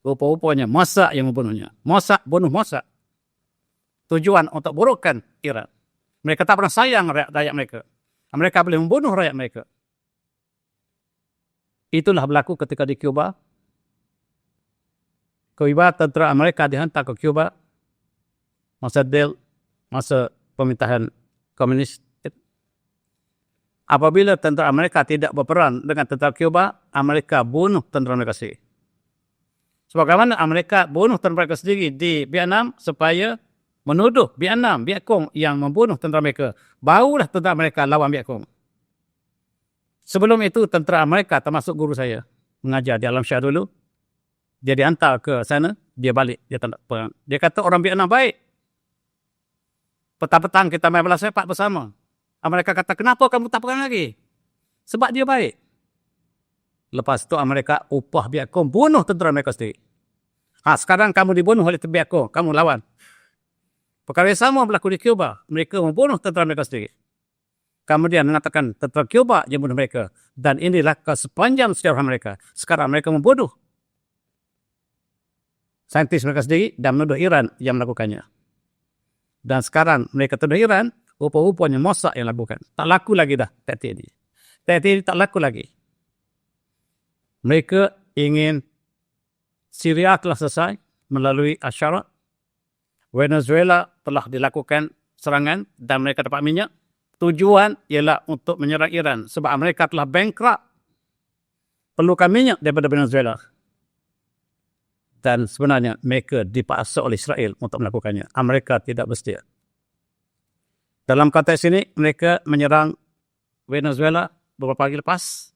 Rupa-rupanya Mossad yang membunuhnya. Mossad bunuh Mossad. Tujuan untuk burukkan Iran. Mereka tak pernah sayang rakyat mereka. Mereka boleh membunuh rakyat mereka. Itulah berlaku ketika di Cuba. Tentera Amerika dihantar ke Cuba masa pemerintahan komunis. Apabila tentera Amerika tidak berperan dengan tentera Cuba, Amerika bunuh tentera mereka sendiri. Sebagaimana Amerika bunuh tentera mereka sendiri di Vietnam supaya menuduh Vietcong yang membunuh tentera mereka. Barulah tentera mereka lawan Vietcong. Sebelum itu, tentera Amerika termasuk guru saya mengajar di Alam Syah dulu. Dia dihantar ke sana, dia balik, dia tak nak perang. Dia kata orang Vietnam baik. Petang-petang kita main bola sepak bersama. Amerika kata, kenapa kamu tak perang lagi? Sebab dia baik. Lepas tu Amerika upah Vietcong bunuh tentera mereka sendiri. Sekarang kamu dibunuh oleh Vietcong, kamu lawan. Perkara yang sama berlaku di Cuba. Mereka membunuh tentera mereka sendiri. Kemudian mengatakan tentera Cuba yang bunuh mereka. Dan inilah sepanjang sejarah mereka. Sekarang mereka membunuh saintis mereka sendiri dan menuduh Iran yang melakukannya. Dan sekarang mereka tuduh Iran, rupa-rupanya Mossad yang lakukan. Tak laku lagi dah taktik ini. Taktik ini tak laku lagi. Mereka ingin Syria telah selesai melalui Asyarat. Venezuela telah dilakukan serangan dan mereka dapat minyak. Tujuan ialah untuk menyerang Iran sebab mereka telah bankrupt. Perlukan minyak daripada Venezuela. Dan sebenarnya mereka dipaksa oleh Israel untuk melakukannya. Amerika tidak bersedia. Dalam konteks ini, mereka menyerang Venezuela beberapa hari lepas,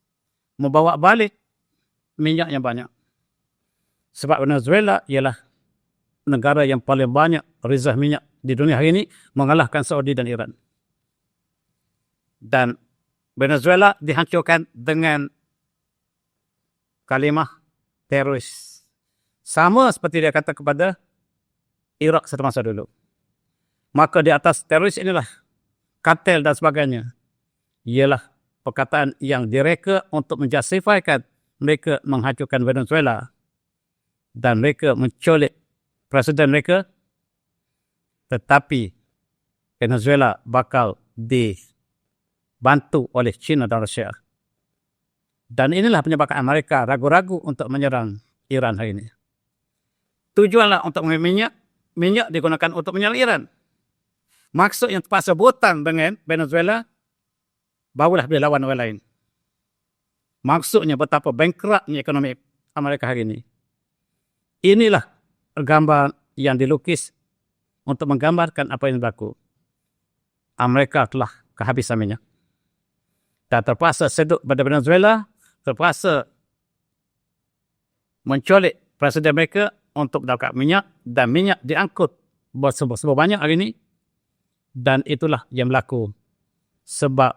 membawa balik minyak yang banyak. Sebab Venezuela ialah negara yang paling banyak reserve minyak di dunia hari ini, mengalahkan Saudi dan Iran. Dan Venezuela dihancurkan dengan kalimah teroris. Sama seperti dia kata kepada Iraq semasa dulu. Maka di atas teroris inilah, kartel dan sebagainya, ialah perkataan yang direka untuk menjustifikan mereka menghancurkan Venezuela. Dan mereka menculik presiden mereka, tetapi Venezuela bakal dibantu oleh China dan Rusia. Dan inilah penyebabkan Amerika ragu-ragu untuk menyerang Iran hari ini. Tujuanlah untuk mengambil minyak digunakan untuk menyerang Iran. Maksud yang terpaksa berhutang dengan Venezuela, barulah boleh lawan orang lain. Maksudnya betapa bankruptnya ekonomi Amerika hari ini. Inilah gambar yang dilukis untuk menggambarkan apa yang berlaku. Amerika telah kehabisan minyak. Dan terpaksa sedut pada Venezuela, terpaksa menculik presiden mereka untuk mendapatkan minyak, dan minyak diangkut bersebut banyak hari ini. Dan itulah yang berlaku. Sebab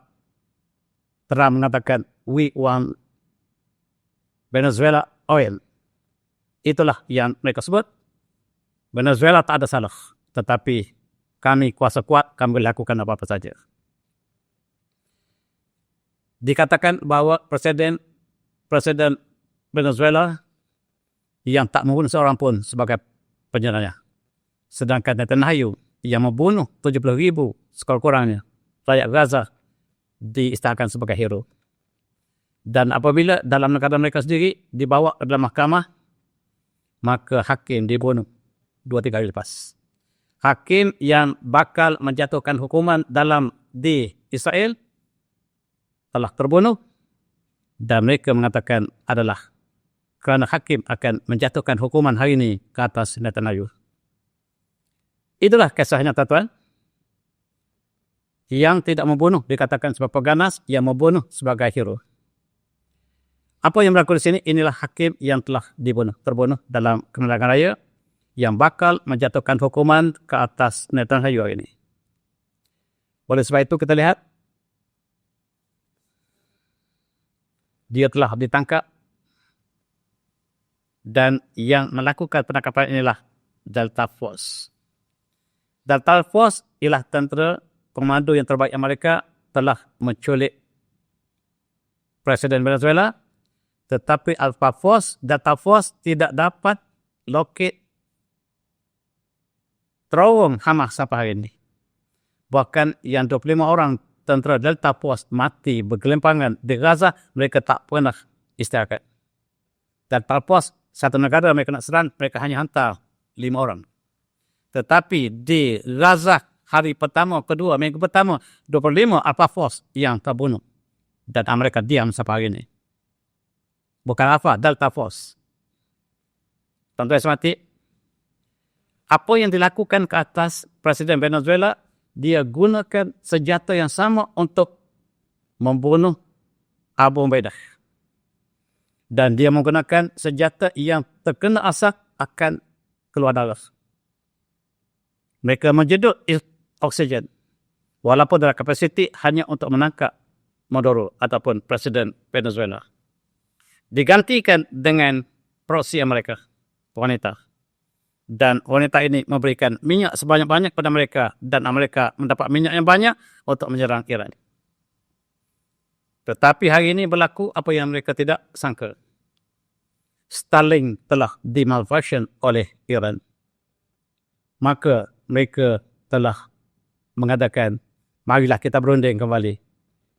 Trump mengatakan, we want Venezuela oil. Itulah yang mereka sebut. Venezuela tak ada salah. Tetapi kami kuasa kuat, kami boleh lakukan apa-apa saja. Dikatakan bahawa Presiden Venezuela yang tak membunuh seorang pun sebagai penyerangnya. Sedangkan Netanyahu yang membunuh 70,000 sekurang-kurangnya rakyat Gaza diisytiharkan sebagai hero. Dan apabila dalam negara mereka sendiri dibawa ke dalam mahkamah, maka hakim dibunuh 2-3 hari lepas. Hakim yang bakal menjatuhkan hukuman di Israel telah terbunuh, dan mereka mengatakan adalah kerana hakim akan menjatuhkan hukuman hari ini ke atas Netanyahu. Itulah kisahnya, tuan-tuan. Yang tidak membunuh dikatakan sebagai pengganas, yang membunuh sebagai hero. Apa yang berlaku di sini? Inilah hakim yang telah terbunuh dalam kemenangan raya, yang bakal menjatuhkan hukuman ke atas Netanyahu hari ini. Oleh sebab itu kita lihat, dia telah ditangkap, dan yang melakukan penangkapan inilah Delta Force. Delta Force ialah tentera komando yang terbaik Amerika, telah menculik Presiden Venezuela, tetapi Delta Force tidak dapat locate terowong Hamas sampai hari ini. Bahkan yang 25 orang tentera Delta Force mati bergelimpangan di Gaza, mereka tak pernah isytiharkan. Delta Force, satu negara mereka nak serang, mereka hanya hantar 5 orang. Tetapi di Gaza, hari pertama, kedua, minggu pertama, 25 Alpha Force yang terbunuh. Dan Amerika diam sampai hari ini. Bukan Alpha, Delta Force. Tuan-tuan semati, apa yang dilakukan ke atas Presiden Venezuela, dia gunakan senjata yang sama untuk membunuh Abu Ubaidah. Dan dia menggunakan senjata yang terkena asap akan keluar darah. Mereka menjedut oksigen. Walaupun dalam kapasiti hanya untuk menangkap Maduro ataupun Presiden Venezuela. Digantikan dengan proksi Amerika, wanita. Dan wanita ini memberikan minyak sebanyak-banyak pada mereka dan Amerika mendapat minyak yang banyak untuk menyerang Iran. Tetapi hari ini berlaku apa yang mereka tidak sangka. Starlink telah dimalfunction oleh Iran. Maka mereka telah mengadakan, marilah kita berunding kembali.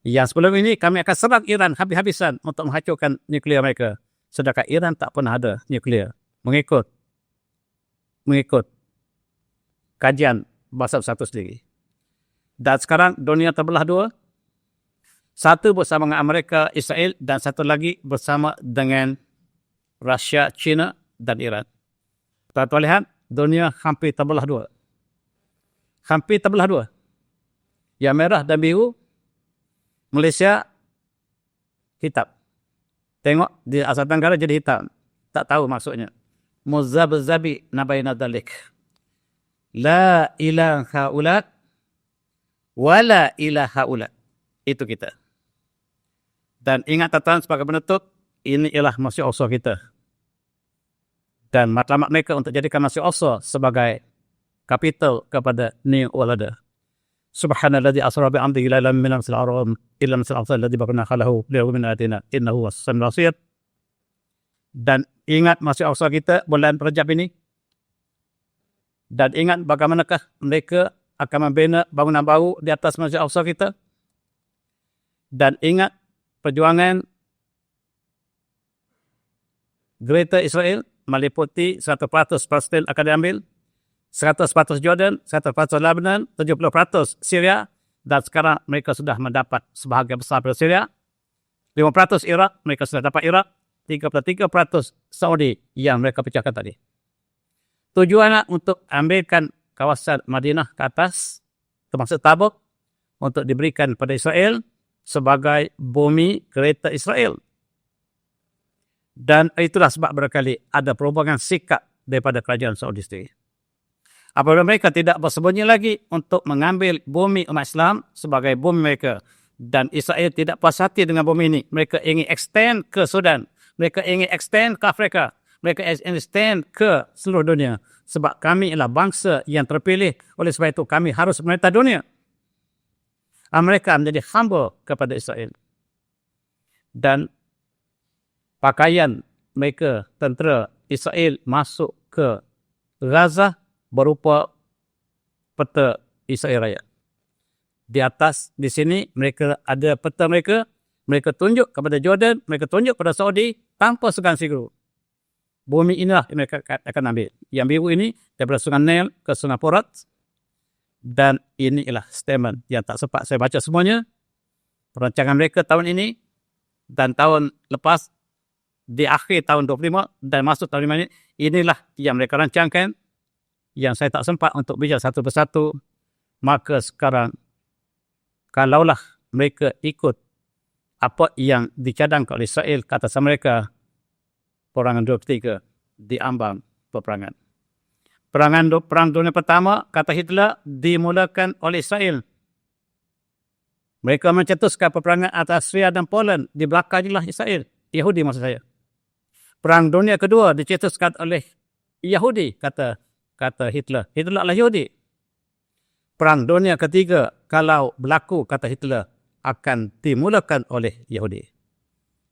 Yang sebelum ini kami akan serang Iran habis-habisan untuk menghancurkan nuklear mereka. Sedangkan Iran tak pernah ada nuklear. Mengikut kajian Bashar al-Assad sendiri. Dan sekarang dunia terbelah dua. Satu bersama dengan Amerika, Israel, dan satu lagi bersama dengan Rusia, China dan Iran. Tuan-tuan lihat, dunia hampir terbelah dua. Hampir terbelah dua. Yang merah dan biru, Malaysia hitam. Tengok di Asia Tenggara jadi hitam. Tak tahu maksudnya. Muzabzabi nabaina dalik. La ilaha ulat wala ilaha ulat. Itu kita. Dan ingat tuan-tuan sebagai penutup, ini ialah Masjid Aqsa kita. Dan matlamat mereka untuk jadikan Masjid Aqsa sebagai kapital kepada New World Order. Subhanalladzi asra bi 'abdihi lailan min al-masjidil haram ila al-masjidil aqsa alladzi barakna halahu liyawmin min ayatina innahu was-sami'ul basir. Dan ingat Masjid Aqsa kita bulan Rajab ini. Dan ingat bagaimanakah mereka akan membina bangunan baru di atas Masjid Aqsa kita. Dan ingat perjuangan Greater Israel meliputi 100% Palestin akan diambil, 100% Jordan, 100% Lebanon, 70% Syria, dan sekarang mereka sudah mendapat sebahagian besar dari Syria. 5% Iraq, mereka sudah dapat Iraq. 33% Saudi yang mereka pecahkan tadi. Tujuannya untuk ambilkan kawasan Madinah ke atas, termasuk Tabuk, untuk diberikan pada Israel sebagai bumi kereta Israel. Dan itulah sebab berkali ada perubahan sikap daripada kerajaan Saudi sendiri. Apabila mereka tidak bersembunyi lagi untuk mengambil bumi umat Islam sebagai bumi mereka, dan Israel tidak puas hati dengan bumi ini, mereka ingin extend ke Sudan, mereka ingin extend ke Afrika, mereka ingin extend ke seluruh dunia. Sebab kami ialah bangsa yang terpilih, oleh sebab itu kami harus memerintah dunia. Mereka menjadi humble kepada Israel. Dan pakaian mereka, tentera Israel masuk ke Gaza berupa peta Israel Raya. Di atas, di sini, mereka ada peta mereka. Mereka tunjuk kepada Jordan, mereka tunjuk kepada Saudi tanpa segan sigu. Bumi inilah yang mereka akan ambil. Yang biru ini daripada Sungai Nil ke Sungai Furat. Dan ini ialah statement yang tak sempat saya baca semuanya. Perancangan mereka tahun ini dan tahun lepas, di akhir tahun 25 dan masuk tahun 5 ini, inilah yang mereka rancangkan, yang saya tak sempat untuk bicara satu persatu. Maka sekarang, kalaulah mereka ikut apa yang dicadangkan oleh Israel ke atas mereka, perangan 23 diambang peperangan. Perang dunia pertama, kata Hitler, dimulakan oleh Israel. Mereka mencetuskan peperangan atas Austria dan Poland. Di belakangnya Israel. Yahudi maksud saya. Perang dunia kedua dicetuskan oleh Yahudi, kata Hitler. Hitler adalah Yahudi. Perang dunia ketiga, kalau berlaku, kata Hitler, akan dimulakan oleh Yahudi.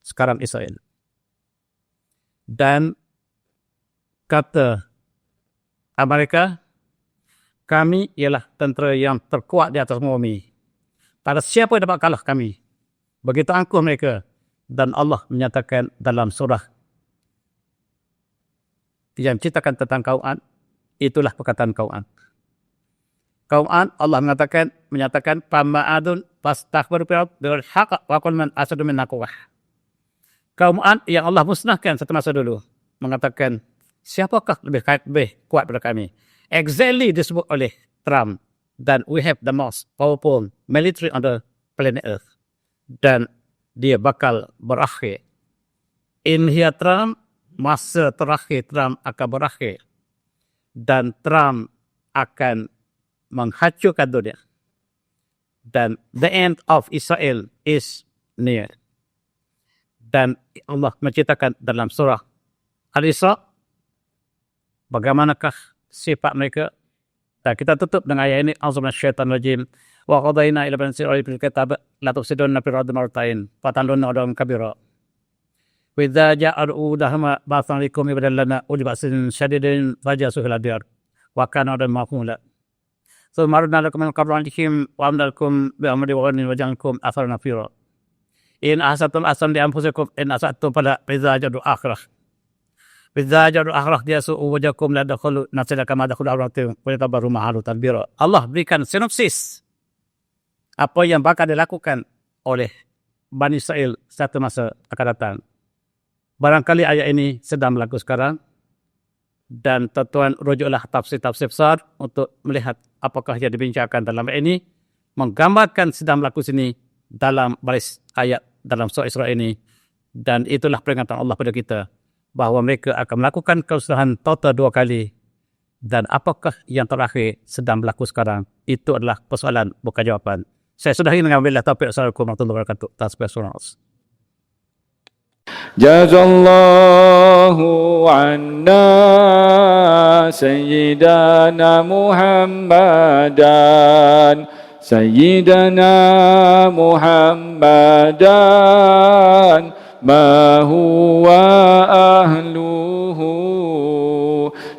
Sekarang Israel. Dan kata Amerika, kami ialah tentera yang terkuat di atas bumi. Tak ada siapa yang dapat kalah kami. Begitu angkuh mereka. Dan Allah menyatakan dalam surah yang ceritakan tentang kaum Ad, itulah perkataan kaum Ad. Kaum Ad, Allah menyatakan pama'adun pastakbaru bil haqq wa qul man asadu minna quwwah. Kaum Ad yang Allah musnahkan satu masa dulu mengatakan, siapakah lebih kuat daripada kami? Exactly disebut oleh Trump. Dan we have the most powerful military on the planet Earth. Dan dia bakal berakhir. In here Trump, masa terakhir Trump akan berakhir. Dan Trump akan menghancurkan dunia. Dan the end of Israel is near. Dan Allah menceritakan dalam surah Al-Isra bagaimanakah sifat mereka. Dan kita tutup dengan ayat ini, auzubillahi minasyaitonir rajim. Wa qadaina ila bani Israil fil kitab la tufsiduna fil ardi marratain fatanluna udwan kabira. Wa idza ja'alu dahma ba'athna likum ibadallana uli ba'sin syadidin fajasu fil ardi wa kana adan maqula. So marna lakum min qabla anhum wa amdalkum bi amri wa ghanin wa ja'alkum atharan nafira. In ahsatum ahsan li anfusikum in asatum fala idza ja'alu akhirah. Idza ja'alu akhirah yasu'u wajakum la dakhulu nafsila kama dakhulu awratim wa tabaru mahalu tadbira. Allah berikan sinopsis apa yang bakal dilakukan oleh Bani Israel satu masa akan datang. Barangkali ayat ini sedang berlaku sekarang dan tuan-tuan rujuklah tafsir-tafsir besar untuk melihat apakah yang dibincangkan dalam ayat ini menggambarkan sedang berlaku sini dalam baris ayat dalam surah Isra ini, dan itulah peringatan Allah pada kita bahawa mereka akan melakukan kesusahan total 2 kali, dan apakah yang terakhir sedang berlaku sekarang itu adalah persoalan bukan jawapan. Saya sudahi dengan wabillahi taufiq. Assalamualaikum warahmatullahi wabarakatuh. Tasbih surah. Jazallahu anna Sayyidana Muhammadan ma huwa ahluhu